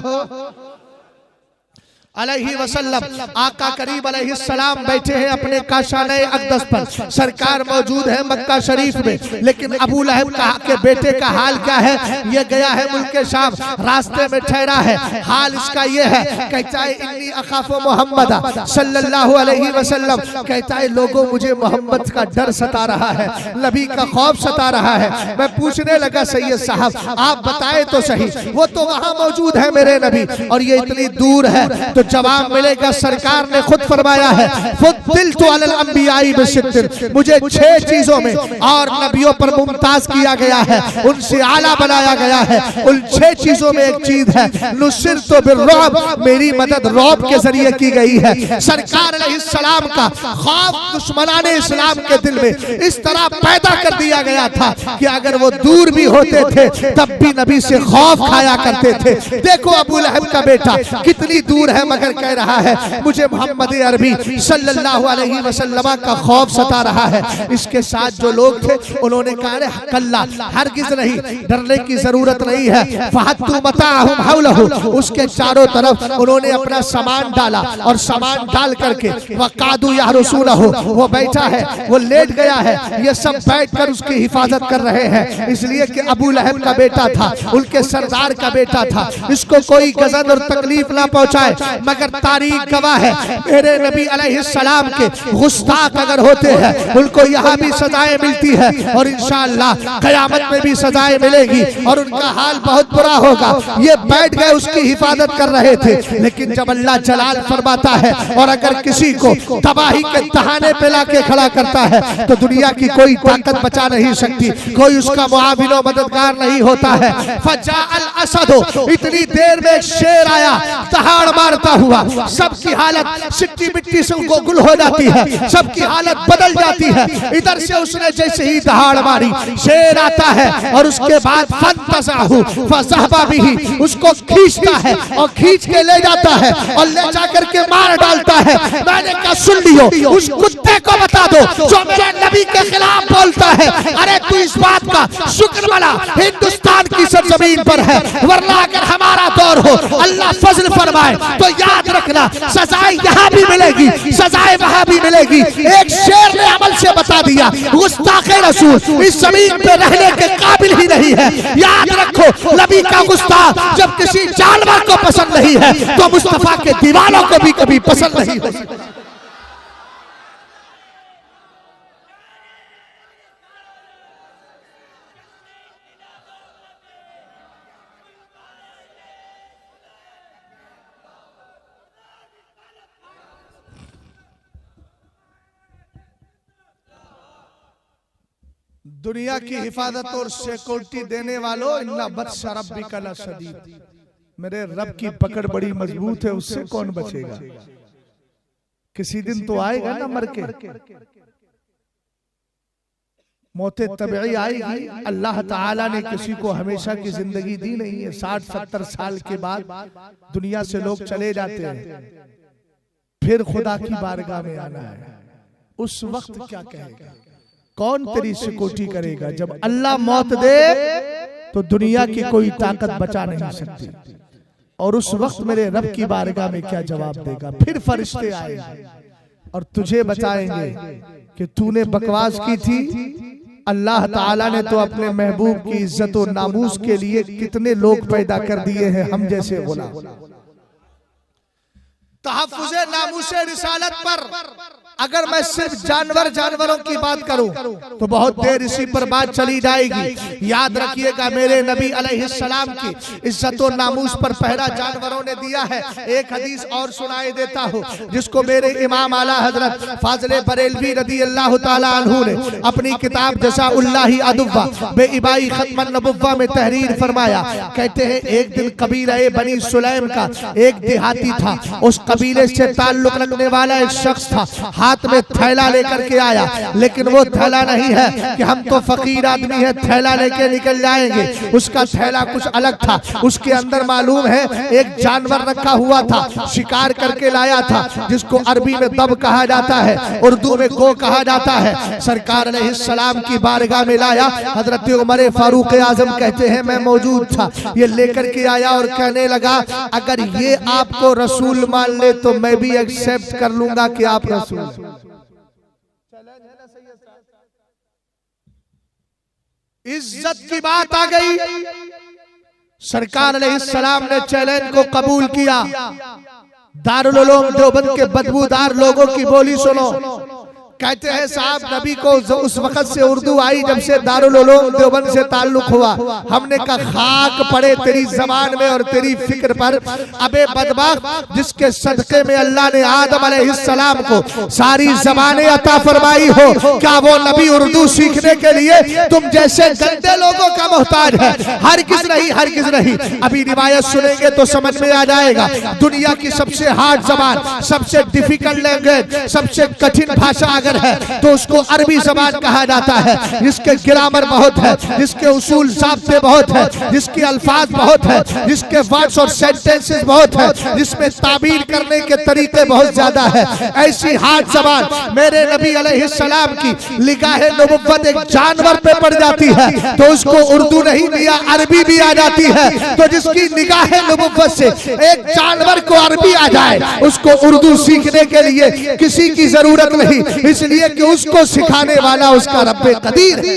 अलैहि वसल्लम। आका करीम अलैहिस्सलाम बैठे हैं अपने काशाने अक़दस पर, सरकार मौजूद है मक्का शरीफ में। लेकिन अबू लहब के बेटे का हाल क्या है, ये गया है मुल्क शाम, रास्ते में ठहरा है, हाल इसका ये है, कहता है इन्नी अखाफु मोहम्मद सल्लल्लाहु अलैहि वसल्लम, कहता है लोगों मुझे मोहम्मद का डर सता रहा है, नबी का खौफ सता रहा है। मैं पूछने लगा, सैयद साहब आप बताए तो सही, वो तो वहां मौजूद है मेरे नबी और ये इतनी दूर है, तो जवाब मिलेगा। सरकार ने खुद फरमाया है, फुद्दिलतु अलल अंबियाई बिसित्तिन, मुझे 6 चीजों में और नबियों पर मुमताज किया गया है, उनसे आला बनाया गया है। उन 6 चीजों में एक चीज है, नुसिरतु बिर्रुअब, मेरी मदद रौब के जरिए की गई है। सरकार अलैहिस्सलाम का खौफ दुश्मनाने इस्लाम के दिल में इस तरह पैदा कर दिया गया था कि अगर वो दूर भी होते थे तब भी नबी से खौफ खाया करते थे। देखो अबू लहब का बेटा कितनी दूर है मगर कह रहा है मुझे मोहम्मद अरबी सल्लल्लाहु अलैहि वसल्लम का खौफ सता रहा है। इसके साथ जो लोग थे उन्होंने कहा, कल्ला हरगिज नहीं, डरने की जरूरत नहीं है। फहत्तु मताहुम हौलहु, उसके चारों तरफ उन्होंने अपना सामान डाला और सामान डाल करके वकादू या रसूलहु, वो बैठा है, वो लेट गया है, ये सब बैठकर उसकी हिफाजत कर रहे हैं। इसलिए कि अबू लहब का बेटा था, उनके सरदार का बेटा था, इसको कोई गजन और तकलीफ ना पहुंचाए। मगर तारीख गवाह है, मेरे नबी अलैहिस्सलाम के गुस्ताख अगर होते हैं उनको यहाँ भी सजाएं मिलती है और इंशाअल्लाह क़यामत में भी सजाएं मिलेगी और उनका हाल बहुत बुरा होगा। ये बैठ गए, उसकी हिफाजत कर रहे थे, लेकिन जब अल्लाह जलाल फरमाता है और अगर किसी को तबाही के तहाने पे लाके खड़ा करता है तो दुनिया की कोई ताकत बचा नहीं सकती, कोई उसका मुआविनो मददगार नहीं होता है। फजाअल असदो, इतनी देर में एक शेर आया, दहाड़ मारता हुआ, सबकी हालत सिट्टी मिट्टी से गुल हो जाती है, सबकी हालत बदल जाती है। इधर से उसने जैसे ही दहाड़ मारी, शेर आता है और उसके बाद फंतज़अहु फज़हबा बिही, उसको खींचता है और खींच के ले जाता है और ले जाकर के मार डालता है। मैंने कहा सुन लियो, उस कुत्ते को बता दो जो मेरे नबी के खिलाफ बोलता है, अरे तू इस बात का शुक्र मना हिंदुस्तान की सरजमीन पर है, वरना अगर हमारा दौर हो अल्लाह फजल फरमाए तो याद रखना सजाएं यहाँ भी मिलेगी, सजाएं वहां भी मिलेगी। एक शेर ने अमल से बता दिया, गुस्ताखे रसूल इस जमीन पे रहने के काबिल ही नहीं है। याद रखो, नबी का गुस्ताख जब किसी जानवर को पसंद नहीं है तो मुस्तफा के दीवानों को भी कभी पसंद नहीं हो सकता। दुनिया की हिफाजत और सिक्योरिटी देने वालों, इन्ना बत्श रब्बिका लशदीद, मेरे रब की पकड़ बड़ी मजबूत है, उससे कौन बचेगा। किसी दिन तो आएगा ना मर के, मौते तबई आएगी। अल्लाह ताला ने किसी को हमेशा की जिंदगी दी नहीं है। 60-70 साल के बाद दुनिया से लोग चले जाते हैं, फिर खुदा की बारगाह में आना है। उस वक्त क्या कहेगा, कौन तेरी सिक्योरिटी करेगा। जब अल्लाह मौत दे तो दुनिया की कोई ताकत बचा नहीं सकती। और उस वक्त मेरे रब की बारगाह में क्या जवाब देगा। फिर फरिश्ते आएंगे और तुझे बताएंगे कि तूने बकवास की थी। अल्लाह ताला ने तो अपने महबूब की इज्जत और नामूस के लिए कितने लोग पैदा कर दिए हैं, हम जैसे गुलाम। तहफ्फुज़े नामूसे रिसालत पर अगर मैं सिर्फ जानवरों की बात करूं तो बहुत देर इसी पर बात चली जाएगी। याद रखिएगा, मेरे नबी अलैहिस्सलाम की इज्जत और नामूस पर पहरा जानवरों ने दिया है। एक हदीस और सुनाई देता हूं, जिसको मेरे इमाम आला हजरत फाज़िले बरेलवी रदी अल्लाह ताला अन्हु ने अपनी किताब जज़ाउल्लाहि अदुव्वा बेइबाई खत्मन नबुव्वा में तहरीर फरमाया। कहते हैं, एक दिन कबीला बनी सुलैम का एक देहाती था। उस कबीले से ताल्लुक रखने वाला एक शख्स था, हाथ में थैला लेकर के आया, लेकिन वो थैला नहीं है कि हम तो फकीर आदमी है थैला लेके निकल जाएंगे। उसका थैला कुछ अलग था। उसके अंदर मालूम है एक जानवर रखा हुआ था, शिकार करके लाया था, जिसको अरबी में दब कहा जाता है, उर्दू में गो कहा जाता है। सरकार अलैहिस्सलाम की बारगाह में लाया। हजरत उमर फारूक आजम कहते हैं, मैं मौजूद था। ये लेकर के आया और कहने लगा, अगर ये आपको रसूल मान ले तो मैं भी एक्सेप्ट कर लूंगा कि आप रसूल। इज्जत की बात आ गई। सरकार अलैहिस्सलाम ने चैलेंज को कबूल किया। दारुल उलूम देवबंद के बदबूदार लोगों की बोली सुनो। कहते हैं, साहब नबी को उस वक्त से उर्दू आई जब से दारुल उलूम देवबंद से ताल्लुक हुआ। हमने कहा खाक पड़े तेरी जबान में और तेरी फिक्र पर। अबे बदबख्त, जिसके सदके में अल्लाह ने आदम अलैहिस्सलाम को सारी जबानें अता फरमाई हो, क्या वो नबी उर्दू सीखने के लिए तुम जैसे गंदे लोगों का मोहताज है? हरगिज़ नहीं, हरगिज़ नहीं। अभी रिवायत सुनेंगे तो समझ में आ जाएगा। दुनिया की सबसे हार्ड जबान, सबसे डिफिकल्ट लैंग्वेज, सबसे कठिन भाषा अगर है तो उसको अरबी जबान कहा जाता है, जिसके ग्रामर बहुत है, जिसके उसूल ज़ाब्ते बहुत है, जिसके अल्फाज बहुत है, जिसके वर्ड्स और सेंटेंसेस बहुत है, जिसमें ताबीर करने के तरीके बहुत ज्यादा है। ऐसी हार्ड जबान मेरे नबी अलैहिस्सलाम की निगाहे नबुव्वत एक जानवर पे पड़ जाती है तो उसको उर्दू नहीं दिया, अरबी भी आ जाती है। तो जिसकी निगाहे नबुव्वत से एक जानवर को अरबी आ जाए, उसको उर्दू सीखने के लिए किसी की जरूरत नहीं, इसलिए कि उसको सिखाने वाला उसका रब्बे कदीर है।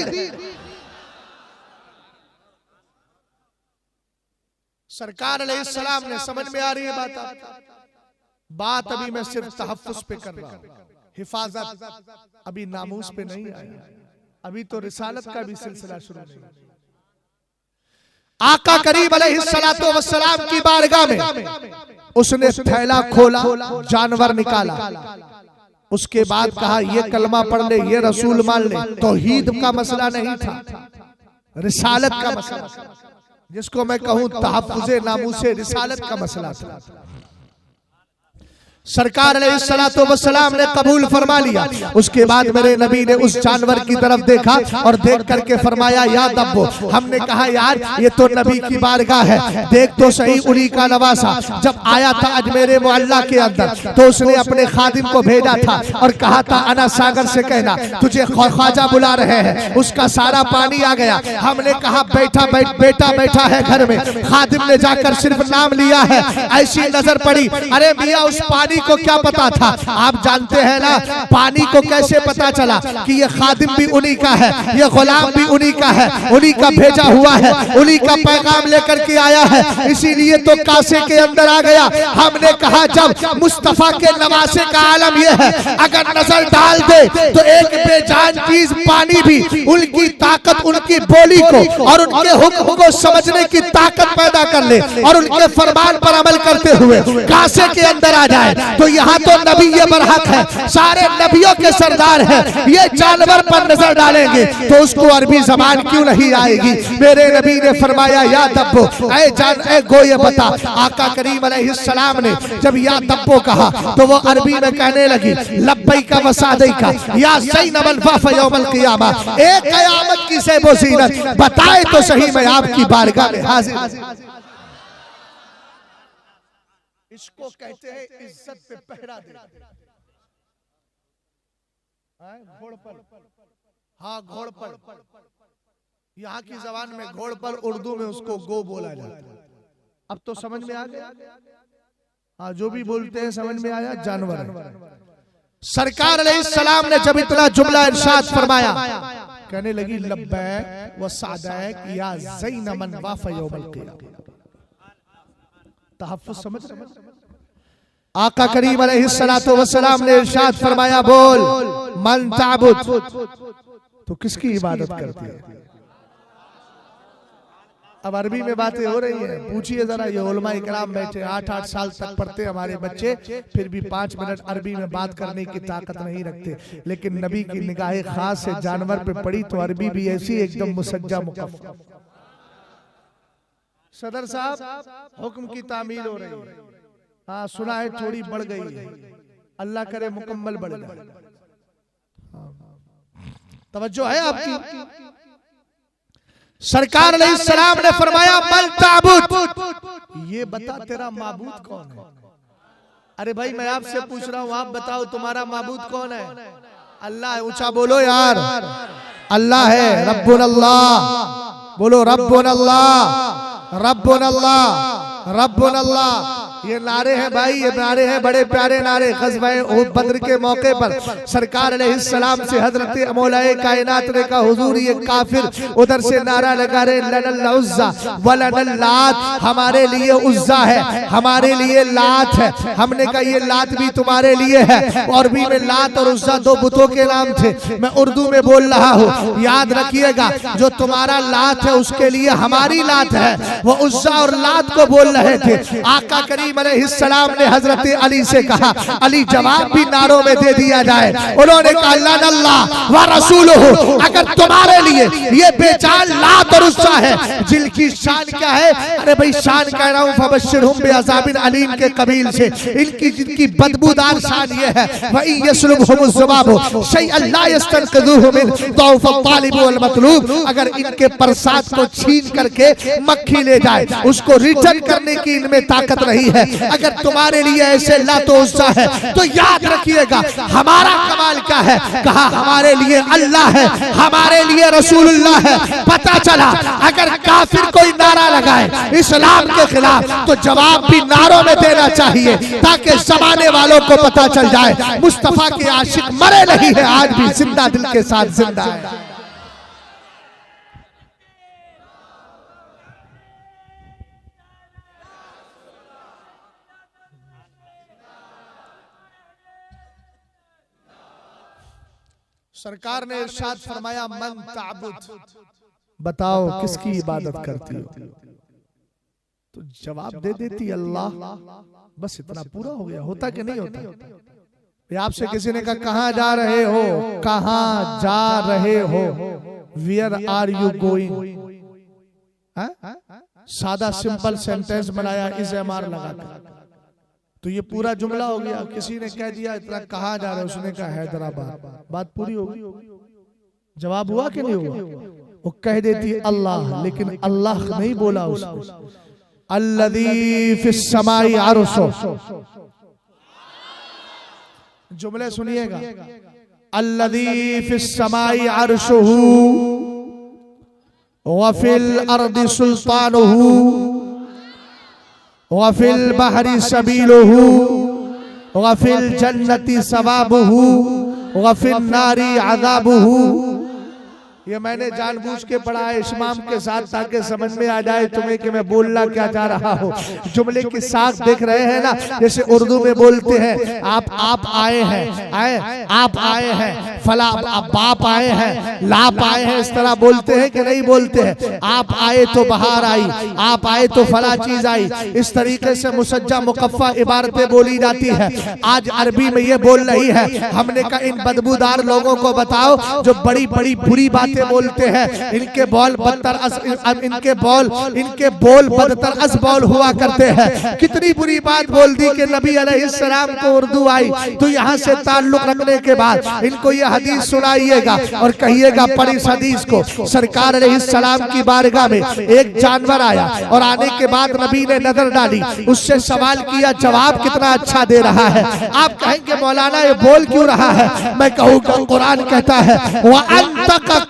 सरकार अलैहिस्सलाम ने, समझ में आ रही है बात अभी मैं सिर्फ तहफ्फुज़ पे कर रहा हूं, हिफाजत अभी नामूस पे नहीं आया। अभी तो रिसालत का भी सिलसिला शुरू नहीं। आका करीम अलैहिस्सलातो वस्सलाम की बारगाह में उसने थैला खोला, जानवर निकाला, उसके बाद कहा ये कलमा पढ़ ले, ये रसूल मान ले। तौहीद का मसला नहीं था, रिसालत का मसला, जिसको मैं कहूं तहफ्फुज़े नामूसे रिसालत का मसला था। सरकार अलैहिस्सलातु वस्सलाम ने कबूल फरमा लिया। उसके बाद मेरे नबी ने उस जानवर की तरफ देखा और देख करके फरमाया या दब्बो। हमने कहा यार ये तो नबी की बारगाह है, देख तो सही। उन्हीं का नवासा जब आया था अजमेर मोहल्ला के अंदर तो उसने अपने खादिम को भेजा था और कहा था अना सागर से कहना तुझे ख्वाजा बुला रहे हैं। उसका सारा पानी आ गया। हमने कहा बेटा बैठा है घर में। खादिम ने जाकर सिर्फ नाम लिया है, ऐसी नजर पड़ी, अरे मियाँ उस पानी को क्या पता था। आप जानते हैं ना पानी को कैसे पता चला कि ये खादिम भी उन्हीं का है, ये गुलाम भी उन्हीं का है, उन्हीं का भेजा हुआ है, उन्हीं का पैगाम लेकर के आया है, इसीलिए तो कासे के अंदर आ गया। हमने कहा जब मुस्तफा के नवासे का आलम यह है, अगर नजर डाल दे तो एक बेजान चीज पानी भी उनकी ताकत, उनकी बोली को और उनके हुक्म को समझने की ताकत पैदा कर ले और उनके फरमान पर अमल करते हुए कासे के अंदर आ जाए। तो यहाँ तो नबी ये बरहक है, सारे नबियों के सरदार है, ये जानवर पर नजर डालेंगे तो उसको अरबी जबान क्यों नहीं आएगी। मेरे नबी ने फरमाया या दब्बो, ऐ गो ये बता। आका करीम अलैहिस्सलाम ने जब या दब्बो कहा तो वो अरबी में कहने लगी लब्बैका व सादैका या ज़ैनबल वफ़ यौमल क़ियामा। एक क़यामत की ज़ेबो ज़ीनत बताए तो सही मैं आपकी बारगाह में हाजिर। इसको कहते हैं इज्जत पे पहरा दे। घोड़पल, हाँ घोड़पल, यहाँ की जबान में घोड़पल, उर्दू में उसको गो बोला जाता है। अब तो समझ में आ गया, हाँ जो भी बोलते हैं समझ में आया, जानवर है। सरकार अलैहिस्सलाम ने जब इतना जुमला इरशाद फरमाया, कहने लगी लब्बैक व सादैक या ज़ैनबन वफ़ यौमल क़ियामा। तहफ़्फ़ुज़ समझ रहे हैं? आका करीम अलैहिस्सलातु वस्सलाम ने इरशाद फरमाया बोल मन ताबुद, तो किसकी इबादत करती है। अब अरबी में बातें हो रही है, पूछिए जरा, ये उलमा इकराम बैठे 8-8 साल तक पढ़ते हमारे बच्चे, फिर भी 5 मिनट अरबी में बात करने की ताकत नहीं रखते। लेकिन नबी की निगाह खास से जानवर पे पड़ी तो अरबी भी ऐसी एकदम मुसज्जा मुकफ़्फ़ा। सदर साहब हुक्म की तामील हो रही है, हाँ सुना है थोड़ी बढ़ गई है, अल्लाह करे मुकम्मल बढ़ जाए। तवज्जो है आपकी। सरकार अलैहिस्सलाम ने फरमाया बल ताबुद, ये बता तेरा माबूद कौन है। अरे भाई मैं आपसे पूछ रहा हूँ, आप बताओ तुम्हारा माबूद कौन है। अल्लाह है, ऊंचा बोलो यार, अल्लाह है। रब्बुन अल्लाह बोलो, रब्बुन अल्लाह, रब्बुन अल्लाह, रब्बुन अल्लाह। ये नारे हैं भाई, ये नारे हैं बड़े प्यारे नारे। ग़ज़वा उहद बद्र के मौके पर सरकार अलैहिस्सलाम से हजरत मौलाए कायनात ने कहा हुजूर ये काफिर उधर से नारा लगा रहे लनल उज़्ज़ा व लनल लात, हमारे लिए उज़्ज़ा है, हमारे लिए लात है। हमने कहा ये लात भी तुम्हारे लिए है। और भी में लात और उज़्ज़ा दो बुतों के नाम थे, मैं उर्दू में बोल रहा हूँ, याद रखिएगा। जो तुम्हारा लात है उसके लिए हमारी लात है, वो उज़्ज़ा और लात को बोल रहे थे। आका करीम अलैहिस्सलाम ने हजरत अली से कहा, अली जवाब भी नारों में दे दिया जाए। उन्होंने कहा अल्लाह व रसूलुहु, अगर तुम्हारे लिए ये बेचाल लात और उज़्ज़ा है, जिनकी शान क्या है। अरे भाई शान कह रहा हूँ, फबश्शिरहुम बिअज़ाबिन अलीम के कबील से, इनकी जिनकी बदबूदार शान ये है व इन यसलुबहुमुज़ ज़ुबाबु शैअन ला यस्तनक़िज़ूहु मिन ज़ौफ़ अत-तालिब वल मतलूब, अगर इनके प्रसाद को छीन करके मक्खी ले जाए उसको रिटर्न करने की इनमें ताकत नहीं है। अगर तुम्हारे लिए ऐसे लात और उज़्ज़ा है तो याद रखिएगा हमारा कमाल क्या है। कहा हमारे लिए अल्लाह है, हमारे लिए रसूलुल्लाह है। पता चला अगर काफिर कोई नारा लगाए इस्लाम के खिलाफ तो जवाब भी नारों में देना चाहिए, ताकि जमाने वालों को पता चल जाए मुस्तफा के आशिक मरे नहीं है, आज भी जिंदा दिल के साथ जिंदा है। सरकार ने इरशाद फरमाया मन ताबुद, बताओ किसकी इबादत करती हो। तो जवाब दे देती अल्लाह, बस इतना पूरा हो गया। होता कि नहीं होता। आपसे किसी ने कहा कहाँ जा रहे हो, कहाँ जा रहे हो, वेयर आर यू गोइंग, सादा सिंपल सेंटेंस बनाया इज़ एम आर लगा। तो ये पूरा जुमला हो गया। किसी ने कह दिया इतना कहाँ जा रहा है, उसने कहा हैदराबाद, बात पूरी होगी। जवाब हुआ कि नहीं हुआ? वो कह देती अल्लाह, लेकिन अल्लाह नहीं बोला उसको। अल्लज़ी फिस समाई अर्शो, जुमले सुनिएगा। अल्लज़ी फिस समाई अर्शुहु व फिल अर्दि सुल्तानुहु व फिल बहरी सबीलुहु व फिल जन्नति सवाबुहु व फिल नारी अज़ाबुहु। ये मैंने जानबूझ के पढ़ा है इस्माम के साथ, ताकि समझ में आ जाए तुम्हें कि मैं बोलना क्या चाह रहा हूँ। जुमले की साख देख रहे हैं ना, जैसे उर्दू में बोलते हैं आप आए हैं, आप आए हैं, फला बाप आए हैं, लाप आए हैं, इस तरह बोलते हैं कि नहीं बोलते हैं? आप आए तो बहार आई, आप आए तो फला चीज आई। इस तरीके से मुसज्जा मुकफ्फा इबारतें बोली जाती है। आज अरबी में ये बोल रही है। हमने कहा इन बदबूदार लोगों को बताओ जो बड़ी बड़ी बुरी बातें बोलते हैं, इनके बोल बदतर अस बोल हुआ करते हैं। कितनी बुरी बात बोल दी कि नबी अलैहिस्सलाम को उर्दू आई, तो यहाँ से ताल्लुक रखने के बाद इनको ये हदीस सुनाइएगा और कहिएगा पर इस हदीस को सरकार अलैहिस्सलाम की बारगाह में एक जानवर आया और आने के बाद नबी ने नजर डाली, उससे सवाल किया, जवाब कितना अच्छा दे रहा है। आप कहेंगे मौलाना ये बोल क्यों रहा है? मैं कहूँगा कुरान कहता है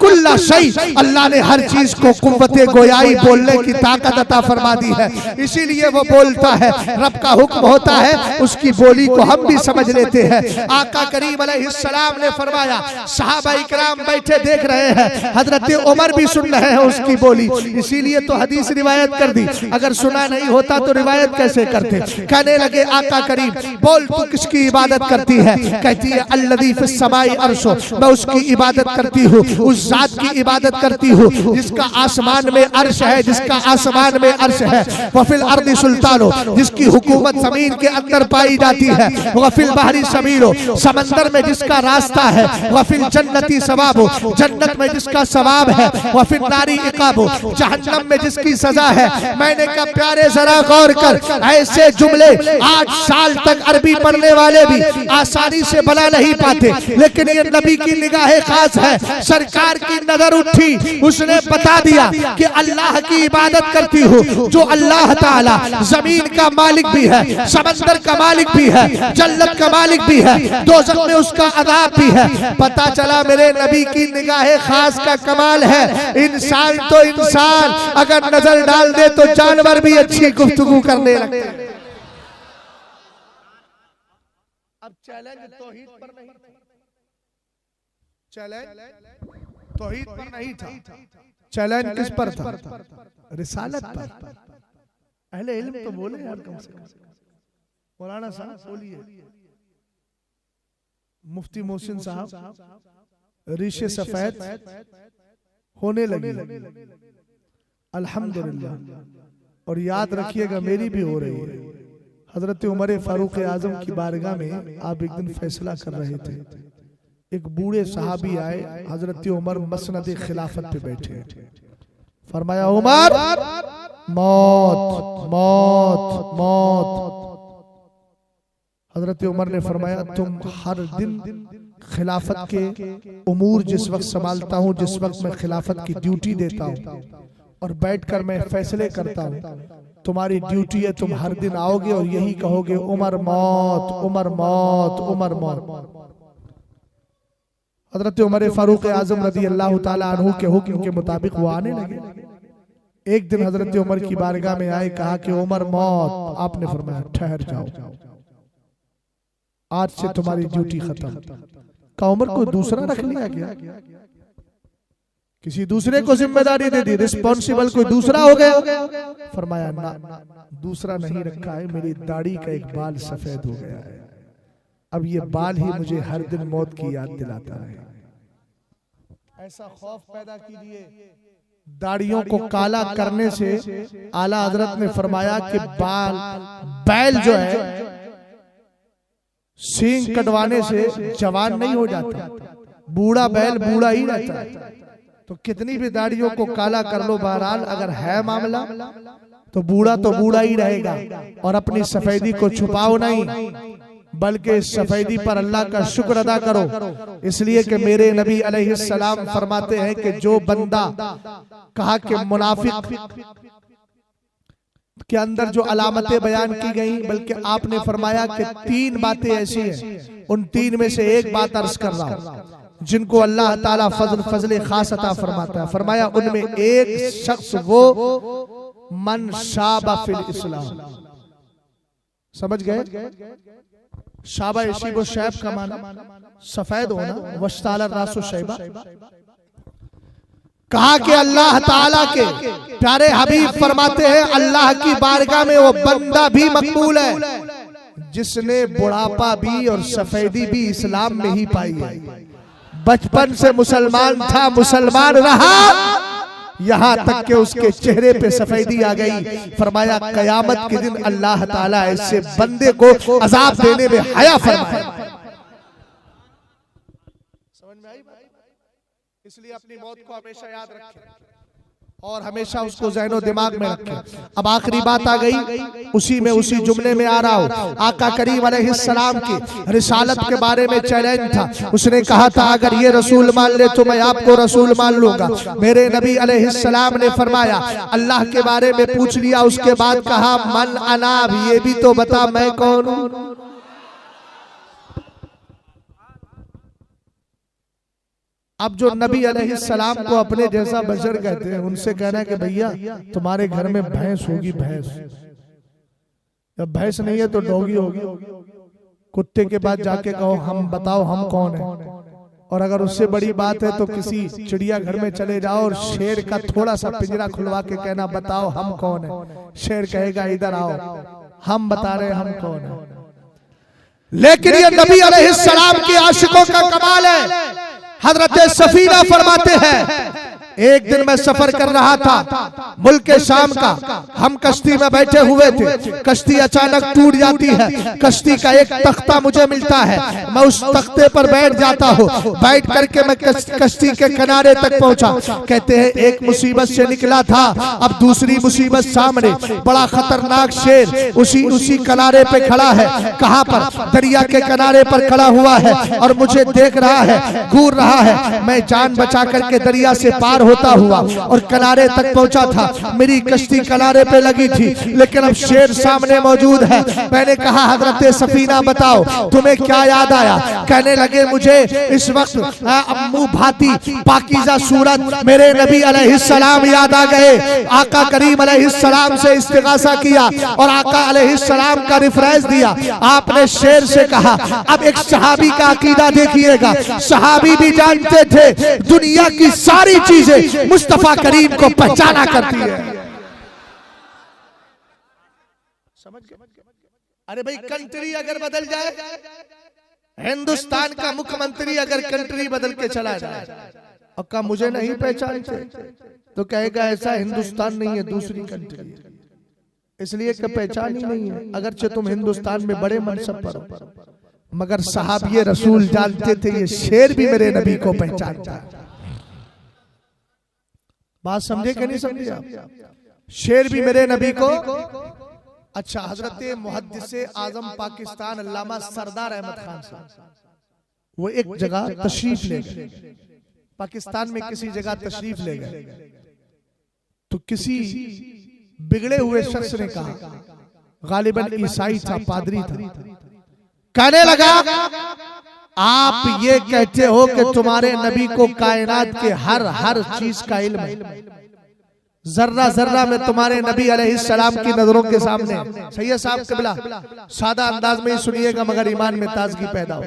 अल्लाह ने हर चीज को कुव्वते गोयाई बोलने की ताकत अता फरमा दी है, इसीलिए वो बोलता है। रब का हुक्म होता है, उसकी बोली को हम भी समझ लेते हैं। आका करीम अलैहिस्सलाम ने फरमाया, सहाबा इकराम बैठे देख रहे हैं, हजरत उमर भी सुन रहे हैं उसकी बोली, इसीलिए तो हदीस रिवायत कर दी। अगर सुना नहीं होता तो रिवायत कैसे करते? कहने लगे आका करीम बोल तू किसकी इबादत करती है? कहती है अल्लज़ी फिस समाई अर्शो, मैं उसकी इबादत करती हूँ, उस जात की इबादत करती हूँ जिसका आसमान में अर्श है, जिसका आसमान में अर्श है। वफिल अर्दि सुल्तानो, जिसकी हुकूमत जमीन के अंदर पाई जाती है। वफिल बहरी सबीलो, समंदर में जिसका रास्ता है। वफिल जन्नती सवाबो, जन्नत में जिसका सवाब है। वफिल नारी इकाबो, जहन्नम में जिसकी सजा है। मैंने कहा प्यारे जरा गौर कर, ऐसे जुमले 8 साल तक अरबी पढ़ने वाले भी आसानी से बना नहीं पाते, लेकिन ये नबी की निगाह खास है। सरकार की नजर उठी, उसने बता दिया कि अल्लाह की इबादत करती हूँ जो अल्लाह ताला जमीन का मालिक भी है, समंदर का मालिक भी है, जन्नत का मालिक भी है, दोज़ख में उसका अज़ाब भी है। पता चला मेरे नबी की निगाह खास का कमाल है। इंसान तो इंसान अगर नजर डाल दे तो जानवर भी अच्छी गुफ्तगू करने लगते हैं। अब चैलेंज तौहीद पर नहीं, चैलेंज तौहीद पर नहीं था, चैलेंज किस पर था? रिसालत पर। अहले इल्म तो बोले यार, कम से कम मौलाना साहब बोलिए। मुफ्ती मोहसिन साहब रीशे सफेद होने लगी, अल्हम्दुलिल्लाह। और याद रखिएगा मेरी भी हो रही है। हजरत उमर फारूक आजम की बारगाह में आप एक दिन फैसला कर रहे थे। एक बूढ़े सहाबी आए, हजरत उमर मसनद खिलाफत पे बैठे, फरमाया उमर मौत मौत मौत। हजरत उमर ने फरमाया तुम हर दिन खिलाफत के उमूर जिस वक्त संभालता हूँ, जिस वक्त मैं खिलाफत की ड्यूटी देता हूँ और बैठकर मैं फैसले करता हूँ, तुम्हारी ड्यूटी है तुम हर दिन आओगे और यही कहोगे उमर मौत उमर मौत उमर मौत। हजरत उमर फारूक आजम रज़ी अल्लाह ताला अन्हु के हुक्म के मुताबिक वो आने लगे। एक दिन हजरत उमर की बारगाह में आए, कहा कि उमर मौत। आपने फरमाया ठहर जाओ, आज से तुम्हारी ड्यूटी खत्म। का उमर को दूसरा रख लिया गया, किसी दूसरे को जिम्मेदारी दे दी, रिस्पॉन्सिबल कोई दूसरा हो गया। फरमाया ना, दूसरा नहीं रखा है, मेरी दाढ़ी का एक बाल सफेद हो गया है, अब ये बाल ही मुझे हर दिन मौत की याद दिलाता है। ऐसा खौफ पैदा कीजिए। दाढ़ियों को काला करने से आला हजरत ने फरमाया कि बैल जो है सींग कटवाने से जवान नहीं हो जाता, बूढ़ा बैल बूढ़ा ही रहता है। तो कितनी भी दाढ़ियों को काला कर लो, बहरहाल अगर है मामला तो बूढ़ा ही रहेगा। और अपनी सफेदी को छुपाओ नहीं, बल्कि सफेदी पर अल्लाह का शुक्र अदा करो। इसलिए कि मेरे नबी अलैहिस्सलाम फरमाते हैं कि जो बंदा, कहा कि मुनाफिक के अंदर जो अलामतें बयान की गई, बल्कि आपने फरमाया कि 3 बातें ऐसी हैं, उन 3 में से एक बात अर्ज कर रहा हूं जिनको अल्लाह ताला फजल खास अता फरमाता है। फरमाया उनमें एक शख्स वो मन शाबा फिल इस्लाम। समझ गए? शाबा यशीबो शैब का माना सफेद होना, वश्ताला रासो शैबा। कहा कि अल्लाह ताला के प्यारे हबीब फरमाते हैं अल्लाह की बारगाह में वो बंदा भी मकबूल है जिसने बुढ़ापा भी और सफेदी भी इस्लाम में ही पाई है। बचपन से मुसलमान था, मुसलमान रहा, यहाँ तक कि उसके चेहरे पे सफेदी आ गई। फरमाया कयामत के दिन अल्लाह ताला ऐसे बंदे को अजाब देने में हया फरमाए। समझ में आई बात? इसलिए अपनी मौत को हमेशा याद रखें और हमेशा उसको ज़हनो दिमाग में रखें। अब आखिरी बात आ गई, उसी जुमले में आ रहा हूं। आका करीम अलैहिस्सलाम की रिसालत के बारे में चैलेंज था। उसने कहा था अगर ये रसूल मान ले तो मैं आपको रसूल मान लूंगा। मेरे नबी अलैहिस्सलाम ने फरमाया, अल्लाह के बारे में पूछ लिया, उसके बाद कहा मन अना, ये भी तो बता मैं कौन हूं। अब जो नबी अलैहिस्सलाम को अपने जैसा बशर कहते हैं, उनसे कहना है कि भैया तुम्हारे घर में भैंस होगी, भैंस, जब भैंस नहीं है तो डॉगी होगी। कुत्ते के पास जाके कहो हम बताओ हम कौन है। और अगर उससे बड़ी बात है तो किसी चिड़ियाघर में चले जाओ और शेर का थोड़ा सा पिंजरा खुलवा के कहना बताओ हम कौन है। शेर कहेगा इधर आओ, हम बता रहे हम कौन है। लेकिन ये नबी अलैहिस्सलाम के आशिकों का कमाल है। हजरत सफीना फरमाते हैं एक दिन मैं सफर कर रहा था मुल्क शाम का, हम कश्ती में बैठे हुए थे, कश्ती अचानक टूट जाती है, कश्ती का एक तख्ता मुझे मिलता है, मैं उस तख्ते पर बैठ जाता हूँ। बैठ करके मैं कश्ती के किनारे तक पहुंचा। कहते हैं एक मुसीबत से निकला था, अब दूसरी मुसीबत सामने। बड़ा खतरनाक शेर उसी किनारे पे खड़ा है। कहाँ पर? दरिया के किनारे पर खड़ा हुआ है और मुझे देख रहा है, घूर रहा है। मैं जान बचा करके दरिया से पार होता हुआ और किनारे तक पहुंचा था। मेरी कश्ती किनारे पे लगी थी, लेकिन अब शेर सामने मौजूद है। मैंने कहा हजरत सफीना बताओ तुम्हें क्या याद आया? कहने लगे मुझे इस वक्त अम्मू भाती पाकीज़ा सूरत मेरे नबी अलैहिस्सलाम याद आ गए। आका करीम अलैहिस्सलाम से इस्तिगासा किया और आका अलैहिस्सलाम का रेफरेंस दिया। आपने शेर से कहा। अब एक सहाबी का अकीदा देखिएगा, सहाबी भी जानते थे दुनिया की सारी चीजें मुस्तफा करीम को पहचाना करती है। समझ गए? अरे भाई कंट्री अगर बदल जाए, हिंदुस्तान का मुख्यमंत्री अगर कंट्री बदल के चला जाए और कहा मुझे नहीं पहचानते, तो कहेगा ऐसा हिंदुस्तान नहीं है, दूसरी कंट्री है। इसलिए कि पहचान ही नहीं है, अगरचे तुम हिंदुस्तान में बड़े मनसब पर हो। मगर सहाबिये रसूल जानते थे ये शेर भी मेरे नबी को पहचानता है। बात समझे कि नहीं समझे आप? शेर भी मेरे नबी को। अच्छा, हजरत मुहद्दिसे आजम पाकिस्तान अल्लामा सरदार अहमद खान साहब, वो एक जगह तशरीफ ले गए, पाकिस्तान में किसी जगह तशरीफ ले गए, तो किसी बिगड़े हुए शख्स ने कहा, गालिबन ईसाई था, पादरी था, कहने लगा आप ये कहते हो कि तुम्हारे नबी को कायनात के हर चीज का इल्म है, जर्रा जर्रा में तुम्हारे नबी अलैहिस्सलाम की नजरों के सामने। सैयद साहब क़िबला सादा अंदाज में ही सुनिएगा मगर ईमान में ताजगी पैदा हो।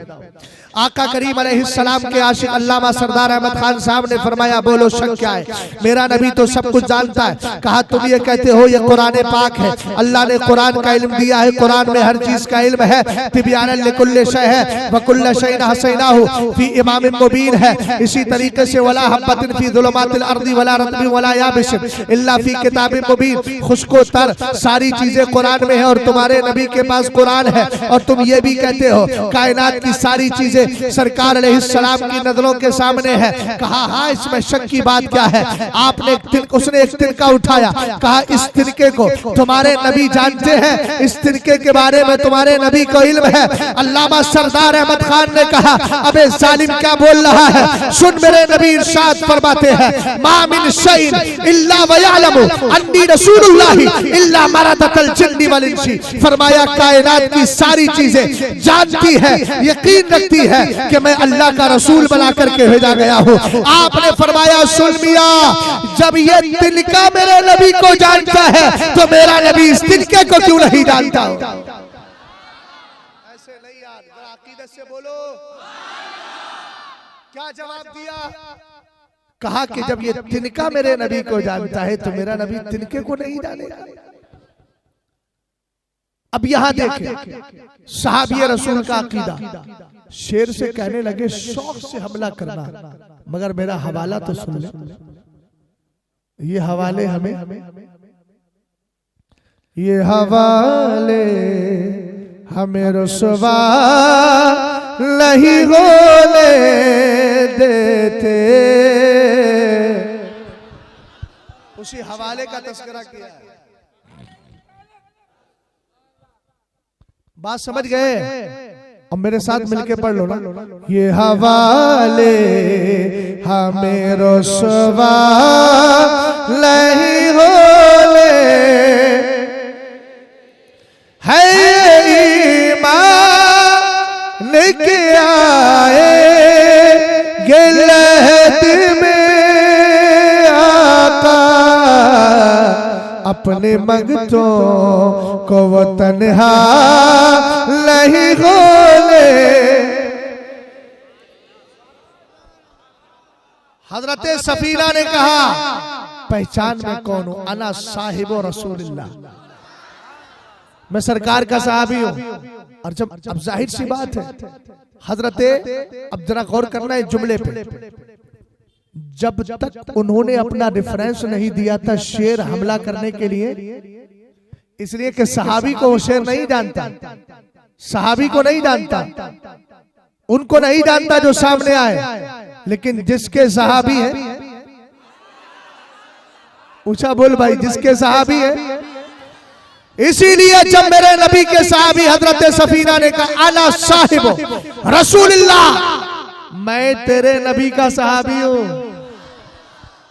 आका करीम अलैहिस्सलाम के आशिक अल्लामा सरदार अहमद खान साहब ने फरमाया बोलो शक क्या है, मेरा नबी तो सब कुछ जानता है। कहा तुम ये कहते हो ये कुरान पाक है, अल्लाह ने कुरान का इल्म दिया है, कुरान में हर चीज का इल्म है, तिब्यानन लिकुल्लि शै है व कुल्ल शैइन हसैनाहु फी इमामिन मुबीन है। इसी तरीके से वला हब्बतिन फी ज़ुलुमातिल अर्दि वला रत्बिन वला याबिस, इल्ला फी किताबिन मुबीन। खुशको तर सारी चीजें कुरान में है और तुम्हारे नबी के पास कुरान है, और तुम ये भी कहते हो कायनात की सारी चीजें सरकार अलैहिस्सलाम की नजरों के सामने है। कहा हाँ, इसमें शक की बात क्या है। आपने उसने एक तिनका उठाया, कहा इस तिनके को तुम्हारे नबी जानते हैं, इस तिनके के बारे में तुम्हारे नबी को इल्म है। अल्लामा सरदार अहमद खान ने कहा अबे जालिम क्या बोल रहा है, सुन मेरे नबी इरशाद फरमाते हैं मा मिन शैइन इल्ला व यअलमु अन्नी रसूलुल्लाह इल्ला मरदतल जिन्नी वल इंसी। फरमाया कायनात की सारी चीजें जानती है, यकीन रखती है कि मैं अल्लाह का रसूल बना करके भेजा गया हूँ। आपने फरमाया सुन मियां, जब ये तिनका मेरे नबी को जानता है तो मेरा नबी इस तिनके को क्यों नहीं जानता। ऐसे नहीं यार, अकीदत से बोलो। क्या जवाब दिया? कहा कि जब ये तिनका मेरे नबी को जानता है तो मेरा नबी तिनके को नहीं जानेगा। अब यहां देखें सहाबी रसूल का अकीदा, शेर से कहने लगे शौक से हमला करना, मगर मेरा हवाला तो सुन ले। ये हवाले हमें रुसवा नहीं होने देते। उसी हवाले का तस्करा किया है। बात समझ गए? अब मेरे साथ मिलके पढ़ लो ना। ये हवाले हमें रुसवा नहीं होने है, ईमान के आए गिलहद में आका, अपने मंगतों को वो तन्हा नहीं खोले। हजरत सफीना ने कहा पहचान में कौन हूं, अना साहिबो रसूलिल्लाह, मैं सरकार का सहाबी हूं। और जब अब जाहिर सी बात है हजरत, अब जरा गौर करना है जुमले पे, जब तक उन्होंने अपना रेफरेंस नहीं दिया था शेर हमला करने के लिए, इसलिए कि सहाबी को वो शेर नहीं जानता, सहाबी को नहीं जानता, उनको नहीं जानता जो सामने आए, लेकिन जिसके सहाबी है, ऊंचा बोल भाई, जिसके सहाबी है। इसीलिए जब मेरे नबी के सहाबी हजरत सफीना ने कहा आला साहिब रसूलुल्लाह, मैं तेरे नबी का सहाबी हूं,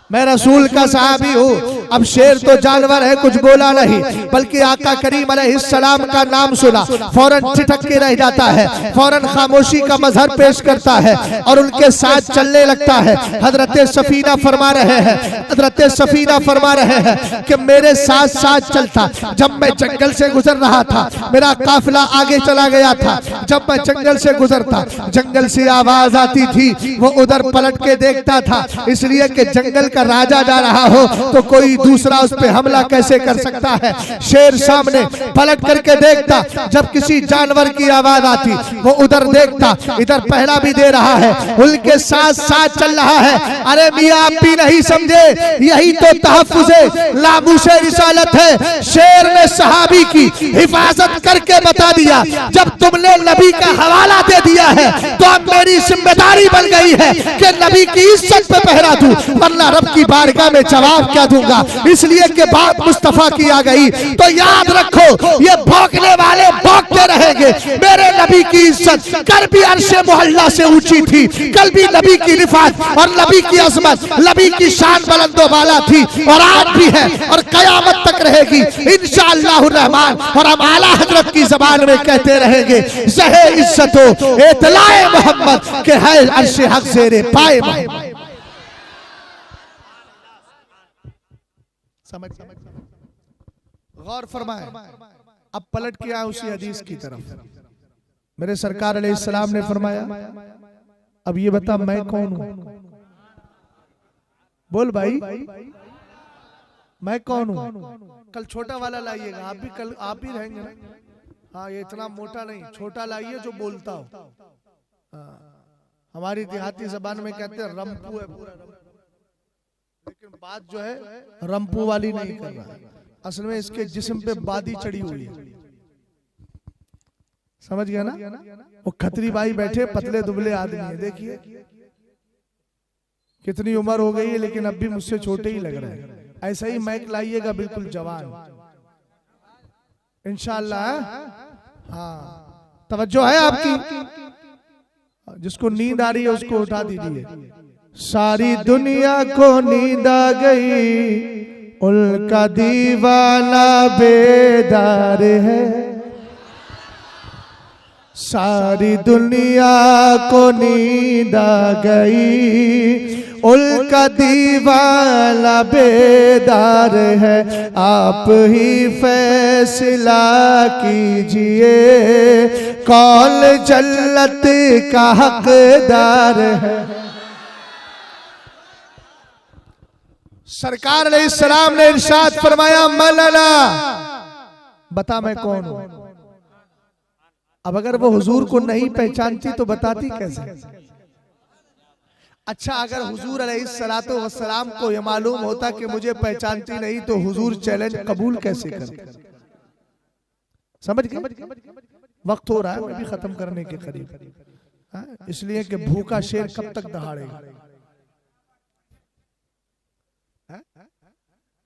मैं रसूल का सहाबी हूँ। अब शेर तो जानवर है, कुछ बोला नहीं, बल्कि आका करीम अलैहिस्सलाम का नाम सुना फौरन ठिठक के रह जाता है, फौरन खामोशी का मजहर पेश करता है और उनके साथ चलने लगता है। हजरत सफीना फरमा रहे हैं, हजरत सफीना फरमा रहे हैं कि मेरे साथ साथ चलता, जब मैं जंगल से गुजर रहा था, मेरा काफिला आगे चला गया था, जब मैं जंगल से गुजरता, जंगल से आवाज आती थी, वो उधर पलट के देखता था, इसलिए कि जंगल का राजा जा रहा हो तो कोई दूसरा उस पे हमला कैसे कर सकता है। शेर सामने पलट करके देखता, जब किसी जानवर की आवाज आती वो उधर देखता, इधर पहरा भी दे रहा है, उनके साथ साथ चल रहा है। अरे मियां आप भी नहीं समझे, यही तो तहफ्फुज़े लामूशे रिसालत है। शेर ने सहाबी की हिफाजत करके बता दिया, जब तुमने नबी का हवाला दे दिया है तो अब मेरी जिम्मेदारी बन गई है कि नबी की इज्जत पे पहरा दूं, वरना रब की बारगाह में जवाब क्या दूंगा। इसलिए कि बात मुस्तफा की आ गई तो याद रखो, ये भौंकने वाले भौंकते रहेंगे। मेरे नबी की इज्जत कल भी अर्शे मोहल्ला से ऊंची थी, कल भी नबी की रिफात और नबी की अजमत, नबी की शान बुलंदो वाला थी और आज भी है और कयामत तक रहेगी इंशाअल्लाह रहमान। और हम आला हजरत की जबान में कहते रहेंगे ज़हे इज्जतो इतलाए मोहम्मद के है अर्शे हक ज़ेरे पाए मोहम्मद। समझ गौर फरमाए। अब पलट के आए उसी हदीस की तरफ। मेरे सरकार अलैहिस्सलाम ने फरमाया अब ये बता मैं कौन हूं, बोल भाई मैं कौन हूं। कल छोटा वाला लाइएगा, आप भी कल आप भी रहेंगे ना। हाँ ये इतना मोटा नहीं, छोटा लाइए जो बोलता हो। हमारी देहाती जबान में कहते हैं रंपू है पूरा, लेकिन बात जो है रंपू वाली नहीं कर रहा है, असल में इसके जिस्म पे बादी चढ़ी हुई है, समझ गया ना। वो खत्री भाई बैठे पतले दुबले आदमी है, देखिए कितनी उम्र हो गई है लेकिन अब भी मुझसे छोटे ही लग रहे हैं। ऐसा ही मैक लाइएगा बिल्कुल जवान इंशाअल्लाह। हाँ तवज्जो है आपकी, जिसको नींद आ रही है उसको उठा दीजिए। सारी दुनिया को नींद आ गई, उनका दीवाना बेदार है। सारी दुनिया को नींद आ गई, उनका दीवाना बेदार है। आप ही फैसला कीजिए, कौन जन्नत का हकदार है। सरकार अलैहिस्सलाम ने इरशाद फरमाया मलला, बता मैं कौन हूं। अब अगर वो हुजूर को नहीं पहचानती तो बताती कैसे। अच्छा अगर हुजूर अलैहिस्सलातु वस्सलाम को यह मालूम होता कि मुझे पहचानती नहीं तो हुजूर चैलेंज कबूल कैसे करते। समझ गए, वक्त हो रहा है, मैं भी खत्म करने के करीब, इसलिए कि भूखा शेर कब तक दहाड़ेगा।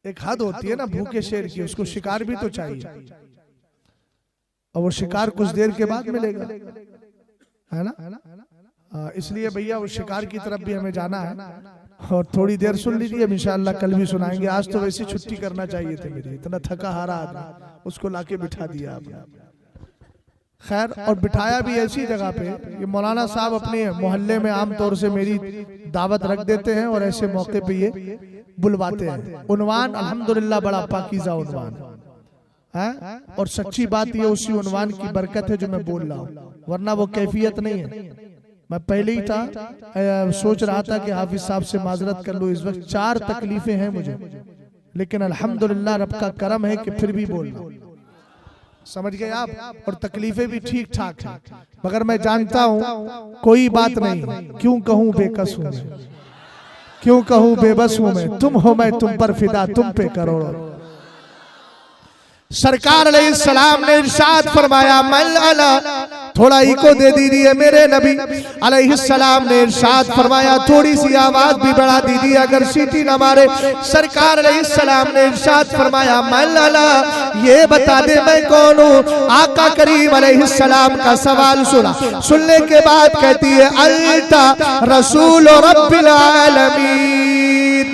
एक हद होती है ना भूखे शेर की, उसको शिकार भी तो चाहिए, और वो शिकार कुछ देर के बाद मिलेगा, है ना। इसलिए भैया उस शिकार की तरफ भी हमें जाना है। और थोड़ी देर सुन लीजिए, इंशाअल्लाह कल भी सुनाएंगे। आज तो वैसे छुट्टी करना चाहिए थी मेरी, इतना थका हारा आदमी, उसको लाके बिठा दिया आपने। खैर, और बिठाया भी ऐसी जगह पे, ये मौलाना साहब अपने मोहल्ले में आमतौर से मेरी दावत रख देते हैं और ऐसे मौके पे ये बुलवाते हैं। उन्वान अल्हम्दुलिल्लाह बड़ा पाकीज़ा उन्वान है, और सच्ची बात ये उसी उन्वान की बरकत है जो मैं बोल रहा हूँ, वरना वो कैफियत नहीं है। मैं पहले ही था सोच रहा था कि हाफिज साहब से माजरत कर लूं, इस वक्त 4 तकलीफें हैं मुझे, लेकिन अल्हम्दुलिल्लाह रब का करम है कि फिर भी बोल रहा हूं। समझ गए आप, और तकलीफें भी ठीक ठाक हैं, मगर मैं जानता हूं कोई बात नहीं। क्यों कहूं बेकस हूं मैं, क्यों कहूं बेबस हूं मैं, तुम हो मैं तुम पर फिदा, तुम पे करोड़ों। सरकार अलैहिस्सलाम ने इरशाद फरमाया मलअला, थोड़ा इको दे दीजिए मेरे नबी अलैहिस्सलाम ने इरशाद फरमाया, थोड़ी सी आवाज भी बढ़ा दीजिए अगर सीटी न मारे। सरकार अलैहिस्सलाम ने इरशाद फरमाया मलअला, ये बता दे मैं कौन हूँ। आका करीम अलैहिस्सलाम का सवाल सुना, सुनने के बाद कहती है अल्ता रसूल रब्बिल आलमीन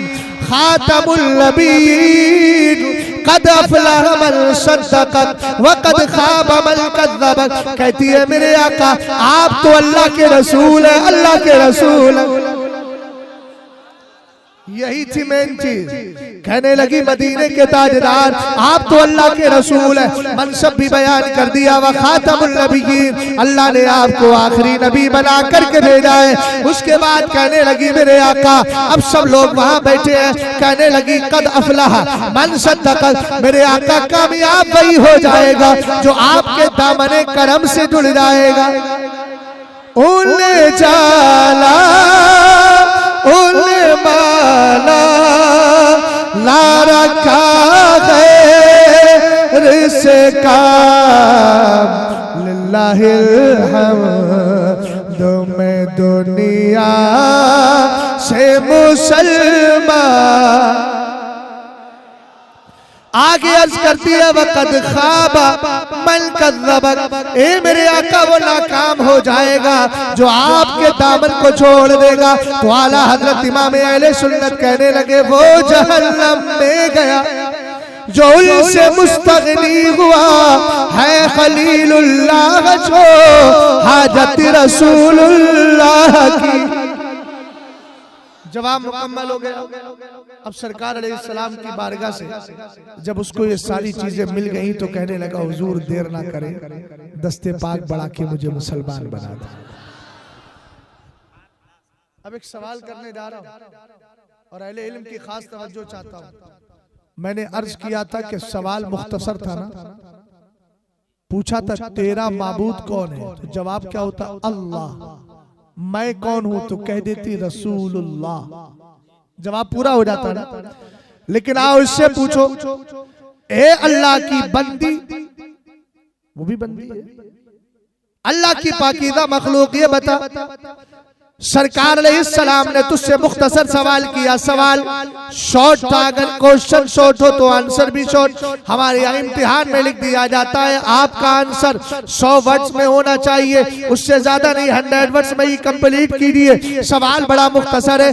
खातमुल नबीन कद अफलह मन सद्दक़त व कद खाब मन कज़्ज़बत। कहती है मेरे आका आप तो अल्लाह के रसूल है, अल्लाह के रसूल। यही थी मेन चीज। कहने लगी मदीने के ताजदार आप तो अल्लाह के रसूल है, मनसब भी बयान कर दिया, व खातमुल नबिय्यीन, अल्लाह ने आपको आखिरी नबी बना करके भेजा है। उसके बाद कहने लगी मेरे आका, अब सब लोग वहां बैठे हैं, कहने लगी कद अफलह मन सद्दक़त, मेरे आका कामयाब वही हो जाएगा जो आपके दामने करम से जुड़ जाएगा। उन्हें जाला उन्हें माला ला रखा है से काम लिल्लाहिल हम्दु में दुनिया से मुसलमान। आगे अर्ज करती है वक़द खाबा मन कज़्ज़बक, ए मेरे आका वो नाकाम हो जाएगा जो आपके दामन को छोड़ देगा। तो आला हजरत इमाम अहले सुन्नत कहने लगे वो जहन्नम में गया जो उनसे मुस्तगनी हुआ है खलीलुल्लाह जो हाजत रसूलुल्लाह की। जवाब मुकम्मल हो गया। अब सरकार अलैहिस्सलाम की बारगाह से जब उसको ये सारी चीजें मिल गई तो कहने लगा हुजूर देर ना करें, दस्ते पाक बढ़ा के मुझे मुसलमान बना दे। अब एक सवाल करने जा रहा हूं और अहले इल्म की खास तवज्जो चाहता हूं। मैंने अर्ज किया था कि सवाल मुख्तसर था ना, पूछा था तेरा माबूद कौन है, तो जवाब क्या होता अल्लाह। मैं कौन हूं तो कह देती रसूलुल्लाह। जवाब पूरा हो जाता ना। लेकिन आओ इससे पूछो, ए अल्लाह की बंदी, वो भी बंदी है, अल्लाह की पाकीज़ा मखलूक, ये बता सरकार अलैहिस्सलाम ने तुझसे मुख्तसर सवाल किया, सवाल शॉर्ट था, अगर क्वेश्चन शॉर्ट हो तो आंसर भी शॉर्ट। हमारे यहाँ इम्तिहान में लिख दिया जाता है आपका आंसर 100 वर्ड्स में होना चाहिए, उससे ज्यादा नहीं, 100 वर्ड्स में ही कंप्लीट कीजिए। सवाल बड़ा मुख्तसर है,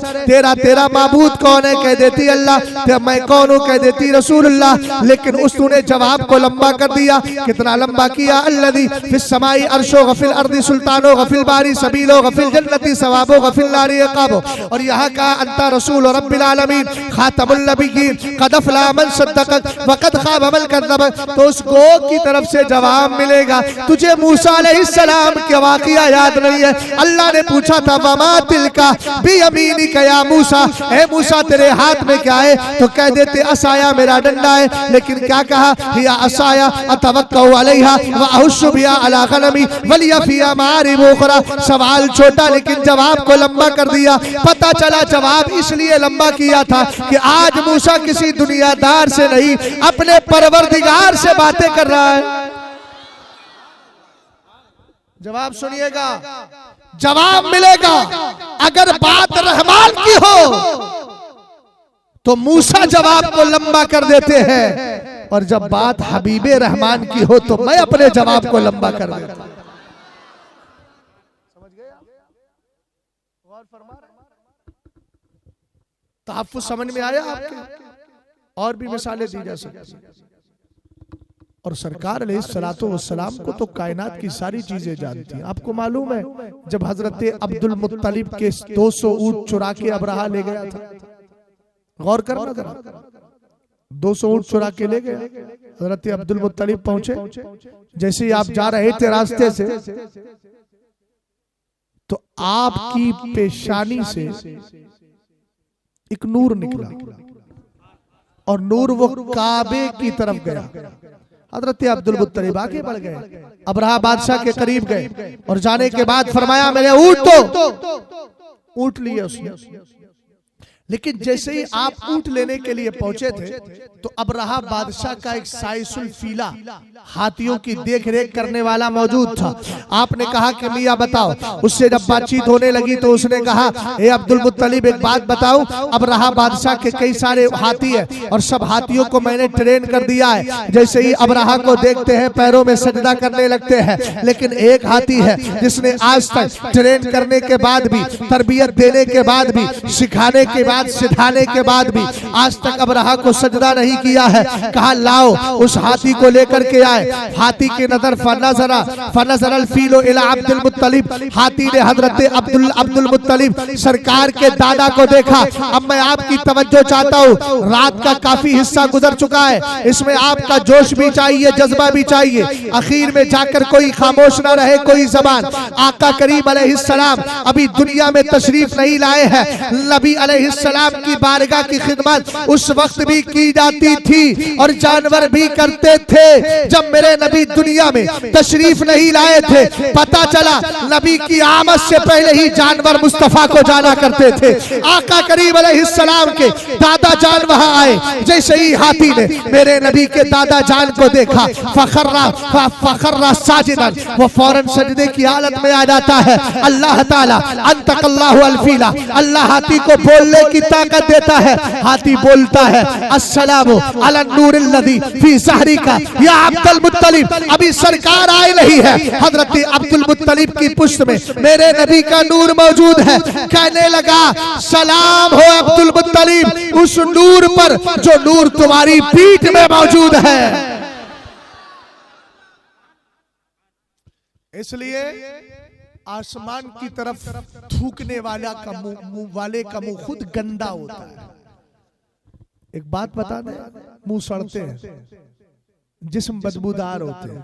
तेरा माबूद कौन है, कह देती अल्लाह, मैं कौन हूँ, कह देती रसूलुल्लाह, लेकिन उसने जवाब को लंबा कर दिया। कितना लंबा किया, अल्लज़ी फिस समाई अर्शो गफिल अर्दी सुल्तानो गफिल बारी सबीलो गफिल जन्नती सवाबो गफिल नारी इक़ाबो। और यहाँ का अंता रसूल रब्बिल आलमीन खातमुल नबिय्यीन क़द अफ़लह मन सद्दक़क व क़द ख़ाब मन कज़्ज़ब। तो उस गो की तरफ से जवाब मिलेगा। तुझे मूसा अलैहिस्सलाम का वाक़िया याद नहीं है? अल्लाह ने पूछा था वमा तिलका बियमीनिका या मूसा, ए मूसा तेरे हाथ में क्या है? तो कह देते असाया, मेरा डंडा है। लेकिन क्या कहा, हिया असाया अतवक्कउ अलैहा व अहुश्शु बिहा अला गनमी वलिया फिहा मारिब उखरा। सवाल छोटा लेकिन जवाब को लंबा कर दिया। पता चला जवाब इसलिए लंबा किया था कि आज मूसा किसी दुनियादार से नहीं, अपने परवरदिगार से बातें कर रहा है। जवाब सुनिएगा, जवाब मिलेगा। अगर बात रहमान की हो तो मूसा जवाब को लंबा कर देते हैं, और जब बात हबीबे रहमान की हो तो मैं अपने जवाब को लंबा कर देता हूं। तहफ़्फ़ुज़ समझ में आया आपके? और भी मिसालें दी जा सकती हैं। और सरकार अलैहिस्सलातु वस्सलाम को तो कायनात की सारी चीजें जानती हैं। आपको मालूम है जब हजरत अब्दुल मुत्तलिब के 200 ऊंट चुरा के अब्राहा ले गया था, गौर करना जरा, 200 ऊंट चुरा के ले गया। हजरत अब्दुल मुत्तलिब पहुंचे, जैसे ही आप जा रहे थे रास्ते से तो आपकी पेशानी से एक नूर निकला, और नूर वो काबे की तरफ गया। हजरत अब्दुल मुत्तलिब आगे बढ़ गए, अब्राहा बादशाह के करीब गए, और जाने के बाद फरमाया मेरे ऊंट तो ऊंट लिए उसने। लेकिन जैसे ही आप ऊंट लेने के लिए पहुंचे थे तो अब्राहा बादशाह का एक साइसुल फीला, हाथियों की देख रेख करने वाला मौजूद था। आपने कहा कि मियां बताओ। उससे जब बातचीत होने लगी तो उसने कहा, ए अब्दुल मुत्तलिब एक बात बताओ, अब्राहा बादशाह के कई सारे हाथी है और सब हाथियों को मैंने ट्रेन कर दिया है। जैसे ही अब्राहा को देखते हैं पैरों में सजदा करने लगते हैं, लेकिन एक हाथी है जिसने आज तक ट्रेन करने के बाद भी, तरबियत देने के बाद भी, सिखाने के बाद, सिखाने के बाद भी आज तक अब्राहा को सजदा नहीं किया है। कहा लाओ उस हाथी को लेकर के आए। हाथी की नजर फनज़र अल-फीलो इला अब्दुल मुत्तलिब, हाथी ने हजरत अब्दुल मुत्तलिब सरकार के दादा को देखा। अब मैं आपकी तवज्जो चाहता हूँ, रात का काफी हिस्सा गुजर चुका है, इसमें आपका जोश भी चाहिए, जज्बा भी चाहिए। आखिर में जाकर कोई खामोश ना रहे, कोई जबान। आका करीम अलैहिस्सलाम अभी दुनिया में तशरीफ नहीं लाए हैं। नबी अलैहिस्सलाम की बारगाह की खिदमत उस वक्त भी की जाती थी और जानवर भी करते थे जब मेरे नबी दुनिया में तशरीफ नहीं लाए थे। पता चला नबी की आमद से पहले ही जानवर मुस्तफा को जाना करते थे। आका करीम अलैहिस्सलाम के दादा जान वहां आए, जैसे ही हाथी ने मेरे नबी के दादा जान को देखा, फखर्रा साजिदन, वो फौरन सजदे की हालत में आ जाता है। अल्लाह ताला अंतकल्लाहु अल-फीला, अल्लाह हाथी को बोलने की ताकत देता है। हाथी बोलता है अस्सलामु अला नूरिल लज़ी फी ज़हरिका या अब्दुल मुत्तलिब। अभी सरकार आए नहीं है, हजरत अब्दुल मुत्तलिब की पुष्ट में मेरे नबी का नूर मौजूद है। कहने लगा सलाम हो अब्दुल मुत्तलिब उस नूर पर जो नूर तुम्हारी पीठ में मौजूद है। इसलिए आसमान की तरफ थूकने वाले का मुंह खुद गंदा होता है। एक बात बता दें, मुंह सड़ते हैं, जिस्म बदबूदार होते हैं।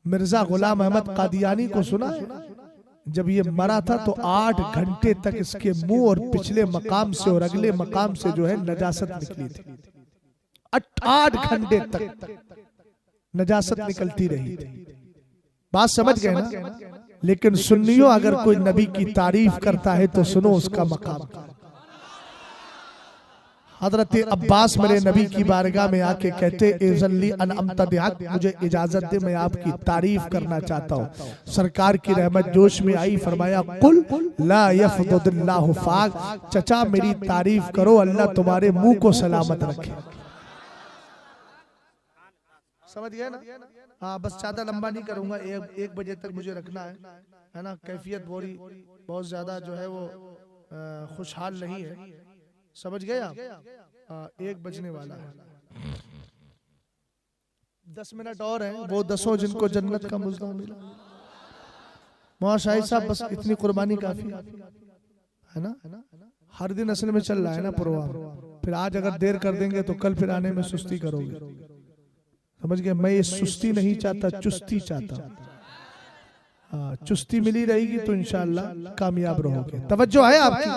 मिर्जा गुलाम अहमद कादियानी को सुना है, जब ये मरा था तो 8 घंटे तक इसके मुंह और पिछले मकाम से और अगले मकाम से जो है नजासत निकली थी। 8 घंटे तक नजासत निकलती रही थी। बात समझ गए ना? लेकिन सुन्नियों, अगर कोई नबी की तारीफ करता है तो सुनो उसका मकाम। हजरत अब्बास मेरे नबी की बारगाह में आके कहते इज़ल्ली अन अम्तदिहक, मुझे इजाजत दे मैं आपकी तारीफ करना चाहता हूँ। सरकार की रहमत जोश में आई, फरमाया कुल ला यफदुल्लाहु फाक, चचा मेरी तारीफ करो, अल्लाह तुम्हारे मुंह को सलामत रखे। समझ गए ना? हाँ, बस ज्यादा लंबा नहीं करूंगा, एक बजे तक मुझे रखना है ना। कैफियत बहुत ज्यादा जो है वो खुशहाल नहीं है, समझ गए आप? 1 बजने वाला है, 10 मिनट और हैं, वो 10 जिनको जन्नत का मुज़्ज़ा मिला। मौला शाहिद साहब बस इतनी कुर्बानी काफी है ना। हर दिन असल में चल रहा है ना प्रोग्राम, फिर आज अगर देर कर देंगे तो कल फिर आने में सुस्ती करोगे, समझ गए? मैं ये सुस्ती नहीं चाहता, चुस्ती चाहता। हाँ, चुस्ती मिली रहेगी तो इंशाअल्लाह कामयाब रहोगे। तवज्जो है आपकी?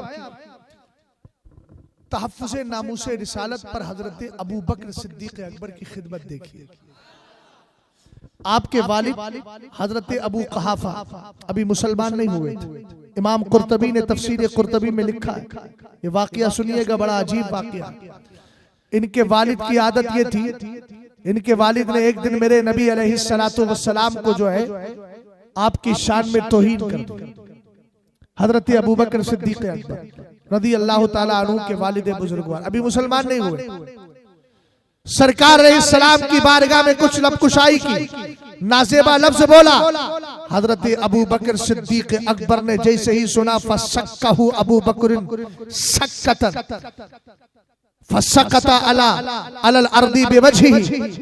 तहफ़्फ़ुज़े नामूसे रिसालत पर हजरत अबू बकर सिद्दीक़ अकबर की खिदमत देखिए। आपके वालिद हजरत अबू क़हाफ़ा अभी मुसलमान नहीं हुए थे। इमाम कुर्तबी ने तफसीर कुर्तबी में लिखा है, ये वाक़या सुनिएगा, बड़ा अजीब वाक़या। इनके वालिद की आदत ये थी, इनके वालिद ने एक दिन मेरे नबी अलैहिस्सलातु वस्सलाम को जो है आपकी शान में तौहीन कर दी। हजरत अबू बकर सिद्दीक़ अकबर रज़ी अल्लाह ताला अन्हु के वालिद बुजुर्गवार अभी मुसलमान नहीं हुए। सरकार अलैहिस्सलाम की बारगाह में कुछ लबकुशाई की, नाज़ेबा लफ्ज़ बोला। हजरत अबू बकर सिद्दीक़ अकबर ने जैसे ही सुना, फसक्कहु अबू बकर सक्कतन फसकता अलल अर्दी बेवजही।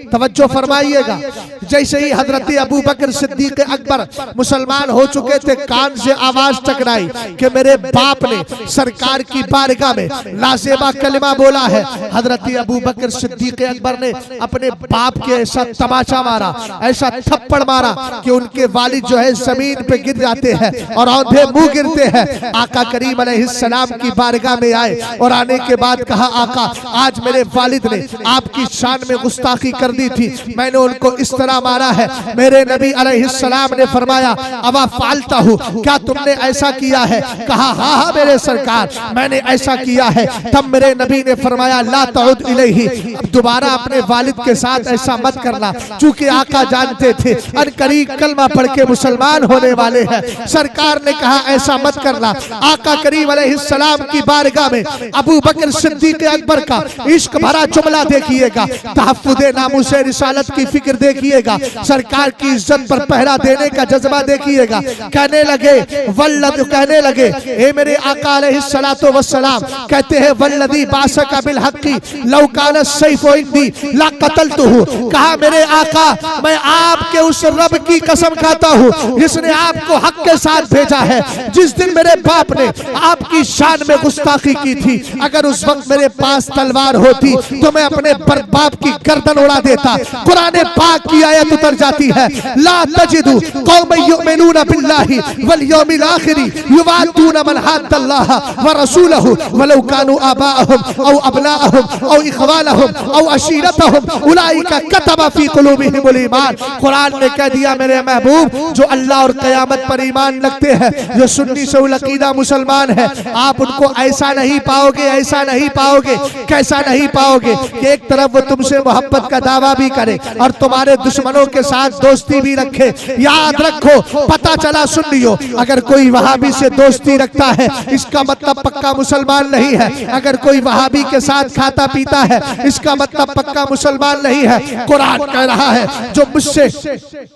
तवज्जो फरमाइएगा, जैसे ही हजरत अबू बकर सिद्दीक़ अकबर मुसलमान हो चुके थे, कान से आवाज टकराई कि मेरे बाप ने सरकार की बारगाह में लाज़ेबा कलिमा बोला है। हजरत अबू बकर सिद्दीक़ अकबर ने अपने बाप के ऐसा तमाचा मारा, ऐसा थप्पड़ मारा कि उनके वालिद जो है जमीन पे गिर जाते हैं और औंधे मुंह गिरते हैं। आका करीम अलैहिस्सलाम की बारगाह में आए और आने के बाद कहा, आका आज मेरे वालिद ने आपकी शान में गुस्ताखी कर दी थी, मैंने उनको इस तरह मारा है। मेरे नबी अलैहिस्सलाम ने फरमाया, अवा फालता हूँ, क्या तुमने ऐसा किया है? कहा हाँ हाँ मेरे सरकार, मैंने ऐसा किया है। तब मेरे नबी ने फरमाया, ला तउद इलैहि, अब दोबारा अपने वालिद के साथ ऐसा मत करना। चूंकि आका जानते थे अनकरीब कलमा पढ़ के मुसलमान होने वाले हैं, सरकार ने कहा ऐसा मत करना। आका करीम अलैहिस्सलाम की बारगाह में अबू बकर सिद्दीक़ अकबर का इश्क भरा जुमला देखिएगा, तहफ़्फ़ुज़े नामूसे रिसालत की फिक्र देखिएगा, सरकार की इज्जत पर पहरा देने का जज्बा देखिएगा। कहने लगे वल्लद, कहने लगे ए मेरे आका अलैहिस्सलातु वस्सलाम, कहते हैं वल्लदी बासका बिल हक़्क़ी लौ काना सैफ़ु इंदी ला क़तलतुहु। कहा मेरे आका, मैं आपके उस रब की कसम खाता हूँ जिसने आपको हक के साथ भेजा है। जिस दिन मेरे बाप ने आपकी शान में गुस्ताखी की थी, अगर उस वक्त मेरे पास तलवार होती तो मैं अपने बाप की गर्दन उड़ा देता। कुरान पाक की आयत उतर जाती है, ला तजिदु कौमन युमिनूना बिल्लाहि वल यौमिल आखिरी युवादूना मन हद्दल्लाह व रसूलहु वलौ कानू आबाअहुम औ अबनाअहुम औ इखवानहुम औ अशीरतहुम उलाइका कतबा फी कुलूबिहिमुल ईमान। कुरान ने कह दिया मेरे महबूब, जो अल्लाह और क़यामत पर ईमान रखते हैं, जो सुन्नी से अकीदा मुसलमान है, आप उनको ऐसा नहीं पाओगे, ऐसा नहीं पाओगे। कैसा नहीं पाओगे कि एक तरफ वो तुमसे मोहब्बत का दावा भी करे और तुम्हारे दुश्मनों के साथ दोस्ती भी रखे। याद रखो, पता चला, सुन लियो, अगर कोई वहाबी से दोस्ती रखता है इसका मतलब पक्का मुसलमान नहीं है। अगर कोई वहाबी के साथ खाता पीता है इसका मतलब पक्का मुसलमान नहीं है। कुरान कह रहा है जो मुझसे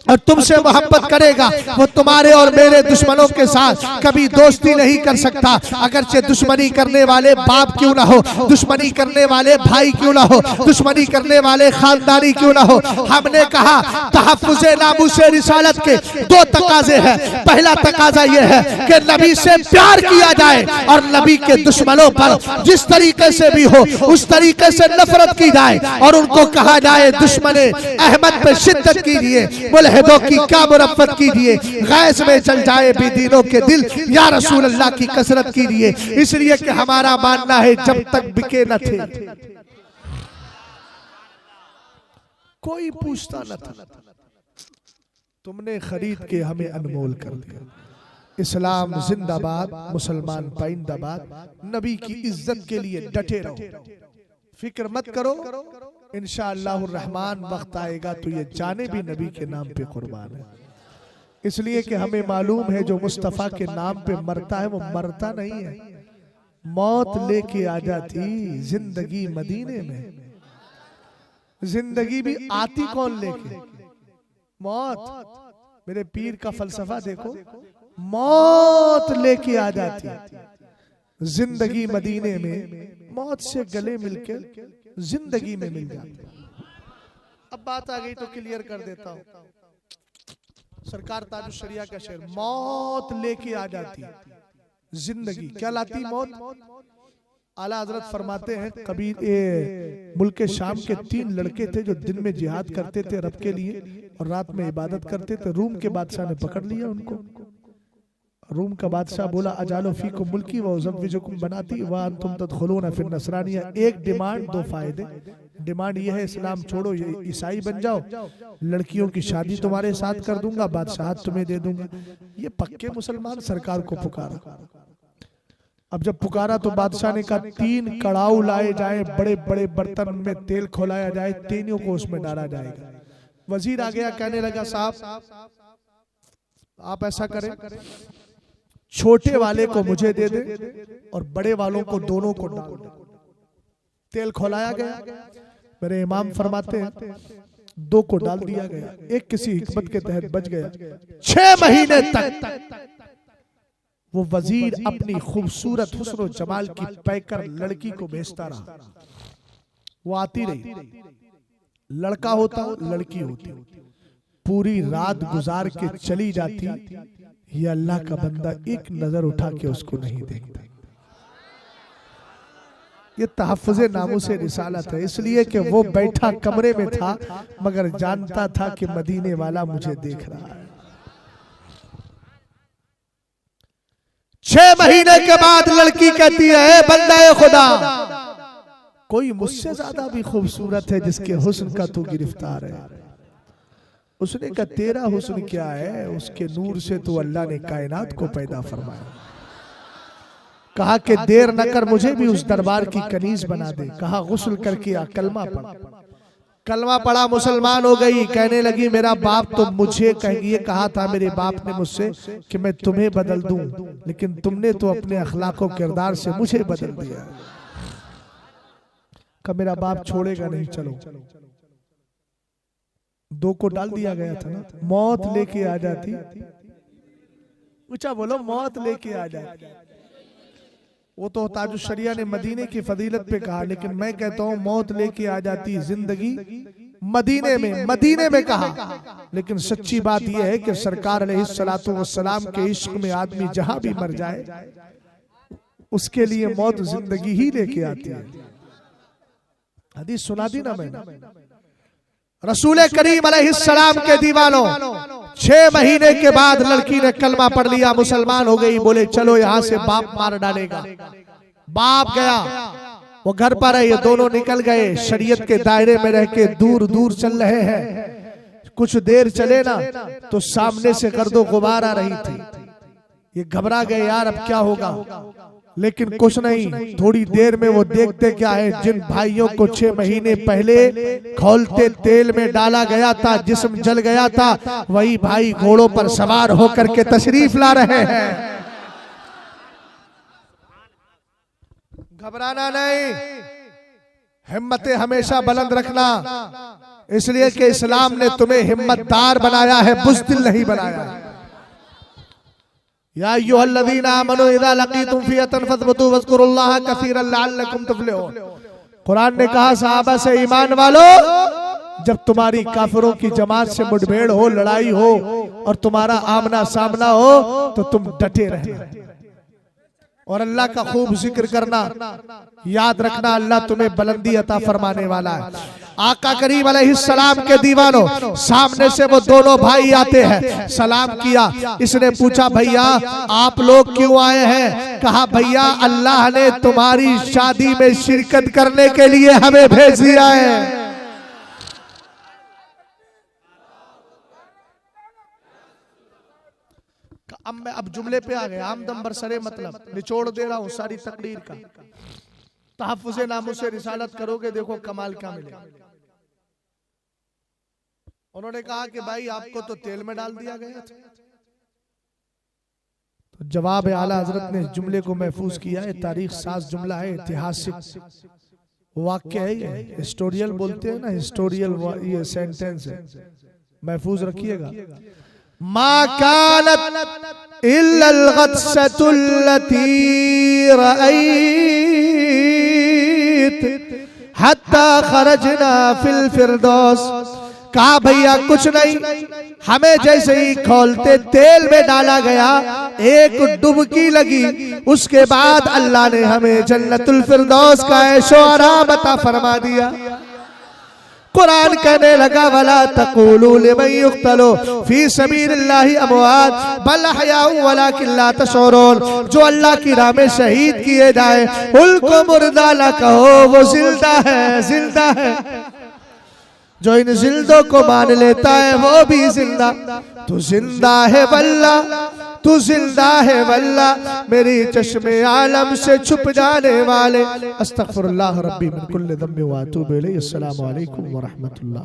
और तुमसे मोहब्बत करेगा वो तुम्हारे और मेरे दुश्मनों के साथ कभी दोस्ती नहीं कर सकता। अगरचे दुश्मनी करने वाले बाप क्यों ना हो, दुश्मनी करने वाले भाई क्यों ना हो, दुश्मनी करने वाले खानदानी क्यों ना हो। हमने कहा तहफ़्फ़ुज़े नामूसे रिसालत के 2 तकाजे हैं। पहला तकाजा यह है कि नबी से प्यार किया जाए और नबी के दुश्मनों पर जिस तरीके से भी हो उस तरीके से नफरत की जाए और उनको कहा जाए दुश्मने अहमद पे शिद्दत कीजिए, मुल्हिदों की क्या मुरफ़्फ़त कीजिए, गैस में चल जाए बेदीनों के दिल, या रसूल अल्लाह की कसरत कीजिए। इसलिए कि हमारा मानना है जब तक बिके न थे कोई पूछता न था, तुमने खरीद के हमें अनमोल कर दिया। इस्लाम जिंदाबाद, मुसलमान पाइंदाबाद। नबी की इज्जत के लिए डटे रहो। फिक्र मत करो, इंशाअल्लाह रहमान वक्त आएगा तो ये जाने भी नबी के नाम पे कुर्बान है। इसलिए कि हमें मालूम है जो मुस्तफ़ा के नाम पे मरता है वो मरता नहीं है, मौत लेके आ जाती जिंदगी मदीने में। जिंदगी भी आती कौन लेके? मौत। मेरे पीर का फलसफा देखो, मौत लेके आ जाती जिंदगी मदीने में, मौत से गले मिलकर जिंदगी में मिल जाती। अब बात आ गई तो क्लियर कर देता हूं। सरकार ताजुश शरिया का शेर, मौत लेके आ जाती जिंदगी। क्या लाती मौत? आला हजरत फरमाते हैं, कभी मुल्क शाम के 3 लड़के थे जो दिन में जिहाद करते थे रब के लिए और रात में इबादत करते थे। रूम के बादशाह ने पकड़ लिया उनको। रूम का बादशाह बोला, अजालो फीकुम मुल्की व उज़व्विजुकुम बनाती व अंतुम तदखुलूना फिन नसरानिया। एक डिमांड, 2 फायदे। डिमांड ये है इस्लाम छोड़ो, ये ईसाई बन जाओ, लड़कियों की शादी तुम्हारे साथ कर दूंगा, बादशाहत तुम्हें दे दूंगा। ये पक्के मुसलमान सरकार को पुकारा। अब जब पुकारा तो बादशाह ने कहा 3 कड़ाऊ लाए जाए, बड़े बड़े बर्तन में तेल खोलाया जाए, तीनों को उसमें डाला जाएगा। वजीर आ गया, कहने लगा साहब आप ऐसा करें, छोटे वाले को मुझे दे दे और बड़े वालों को दोनों को डाल दे। तेल खोलाया गया। मेरे इमाम फरमाते हैं 2 को डाल दिया गया, एक किसी हिकमत के तहत बच गया। 6 महीने तक वो वजीर अपनी खूबसूरत हुस्न और जमाल की पैकर लड़की को भेजता रहा। वो आती रही, लड़का होता लड़की होती, पूरी रात गुजार के चली जाती। ये अल्लाह का बंदा एक नजर उठा के उसको नहीं देखता। ये तहफ़्फ़ुज़े नामूसे रिसालत है, इसलिए कि वो बैठा कमरे में था मगर जानता था कि मदीने वाला मुझे देख रहा है। 6 महीने के बाद लड़की कहती है, बंदा खुदा कोई मुझसे ज्यादा भी खूबसूरत है जिसके हुस्न का तू गिरफ्तार है। उसने कहा तेरा हुस्न क्या है? उसके नूर से तो अल्लाह ने कायनात को पैदा फरमाया। कहा कि देर न कर, मुझे भी उस दरबार की कनीज बना दे। कहा गुस्ल करके आ, कलमा पढ़। कलमा पढ़ा, मुसलमान हो गई। कहने लगी मेरा बाप तो मुझे ये कहा था, मेरे बाप ने मुझसे कि मैं तुम्हें बदल दूं, लेकिन तुमने तो अपने अखलाक और किरदार से मुझे बदल दिया। कहा मेरा बाप छोड़ेगा नहीं, चलो। 2 को डाल दिया गया था ना। मौत लेके आ जाती, ऊंचा बोलो, मौत लेके आ जाती। वो तो ताजुश शरिया ने मदीने की फजीलत पे कहा, लेकिन मैं कहता हूं मौत लेके आ जाती जिंदगी मदीने में कहा। लेकिन सच्ची बात यह है कि सरकार अलैहिस्सलातु वस्सलाम के इश्क में आदमी जहां भी मर जाए उसके लिए मौत जिंदगी ही लेके आती है। हदीस सुना दी ना मैंने, रसूल करीम अलैहिस्सलाम के दीवानों 6 महीने के बाद लड़की ने कलमा पढ़ लिया, मुसलमान हो गई। बोले चलो यहाँ से बाप मार डालेगा। बाप गया, वो घर पर है, ये दोनों निकल गए। शरीयत के दायरे में रह के दूर दूर चल रहे हैं। कुछ देर चले ना तो सामने से गर्दो गुबार आ रही थी। ये घबरा गए, यार अब क्या होगा। लेकिन कुछ नहीं, थोड़ी देर में वो देखते क्या है, जिन भाइयों को 6 महीने पहले खौलते तेल में डाला गया था, जिस्म जल गया था, वही भाई घोड़ों पर सवार होकर के तशरीफ ला रहे हैं। घबराना नहीं, हिम्मतें हमेशा बुलंद रखना, इसलिए कि इस्लाम ने तुम्हें हिम्मतदार बनाया है, बुज़दिल नहीं बनाया है। या अय्युहल्लज़ीना आमनू इज़ा लक़ीतुम फ़िअतन फ़स्बुतू वज़्कुरुल्लाह कसीरन लअल्लकुम तुफ़्लिहून। कुरान ने कहा सहाबा से, ईमान वालों, जब तुम्हारी काफिरों की जमात से मुठभेड़ हो, लड़ाई हो और तुम्हारा आमना सामना हो तो तुम डटे रहना और अल्लाह का खूब जिक्र करना। याद रखना अल्लाह तुम्हें बुलंदी अता फरमाने वाला है। आका करीम अलैहिस्सलाम के दीवानों, सामने से वो दोनों भाई आते हैं, सलाम किया। इसने पूछा भैया आप लोग क्यों आए हैं? कहा भैया अल्लाह ने तुम्हारी शादी में शिरकत करने के लिए हमें भेज दिया है। अब जुमले पे आ गए, आमदम बरसरे मतलब निचोड़ दे रहा हूं सारी तकरीर का। तहफ्फुज़े नामुसे रिसालत करोगे, देखो कमाल क्या मिलेगा। उन्होंने कहा कि भाई आपको तो तेल में डाल दिया गया था। तो जवाब आला हजरत ने इस जुमले को महफूज किया है। तारीख साज जुमला है, ऐतिहासिक वाक्य है ये, हिस्टोरियल बोलते हैं ना, हिस्टोरियल ये सेंटेंस है, महफूज रखिएगा। मा कानत इल्लल गत्सतुल्लती रअयत हत्ता खरजना फिल फिरदौस। कहा भैया कुछ नहीं, हमें जैसे ही खोलते तेल में डाला गया, एक डुबकी लगी, उसके बाद अल्लाह ने हमें जन्नतुल फिरदौस का ऐशो आराम अता फरमा दिया। कुरान कहने लगा वला तक़ूलू लिमन युक़्तलू फी सबीलिल्लाहि अमवात बल अहयाउ वलाकिन ला तशऊरून। जो अल्लाह की राह में शहीद किए जाए उनको मुर्दा ना कहो, वो जिंदा है, जिंदा है। जो इन जिंदों को मान लेता है वो भी जिंदा। तू जिंदा है वल्ला, तू जिंदा है वल्ला, मेरी चश्मे आलम से छुप जाने वाले। अस्तगफिरुल्लाह रब्बी मिन कुल्लि ज़ंबि व अतूबु इलैहि। अस्सलामु अलैकुम व रहमतुल्लाह।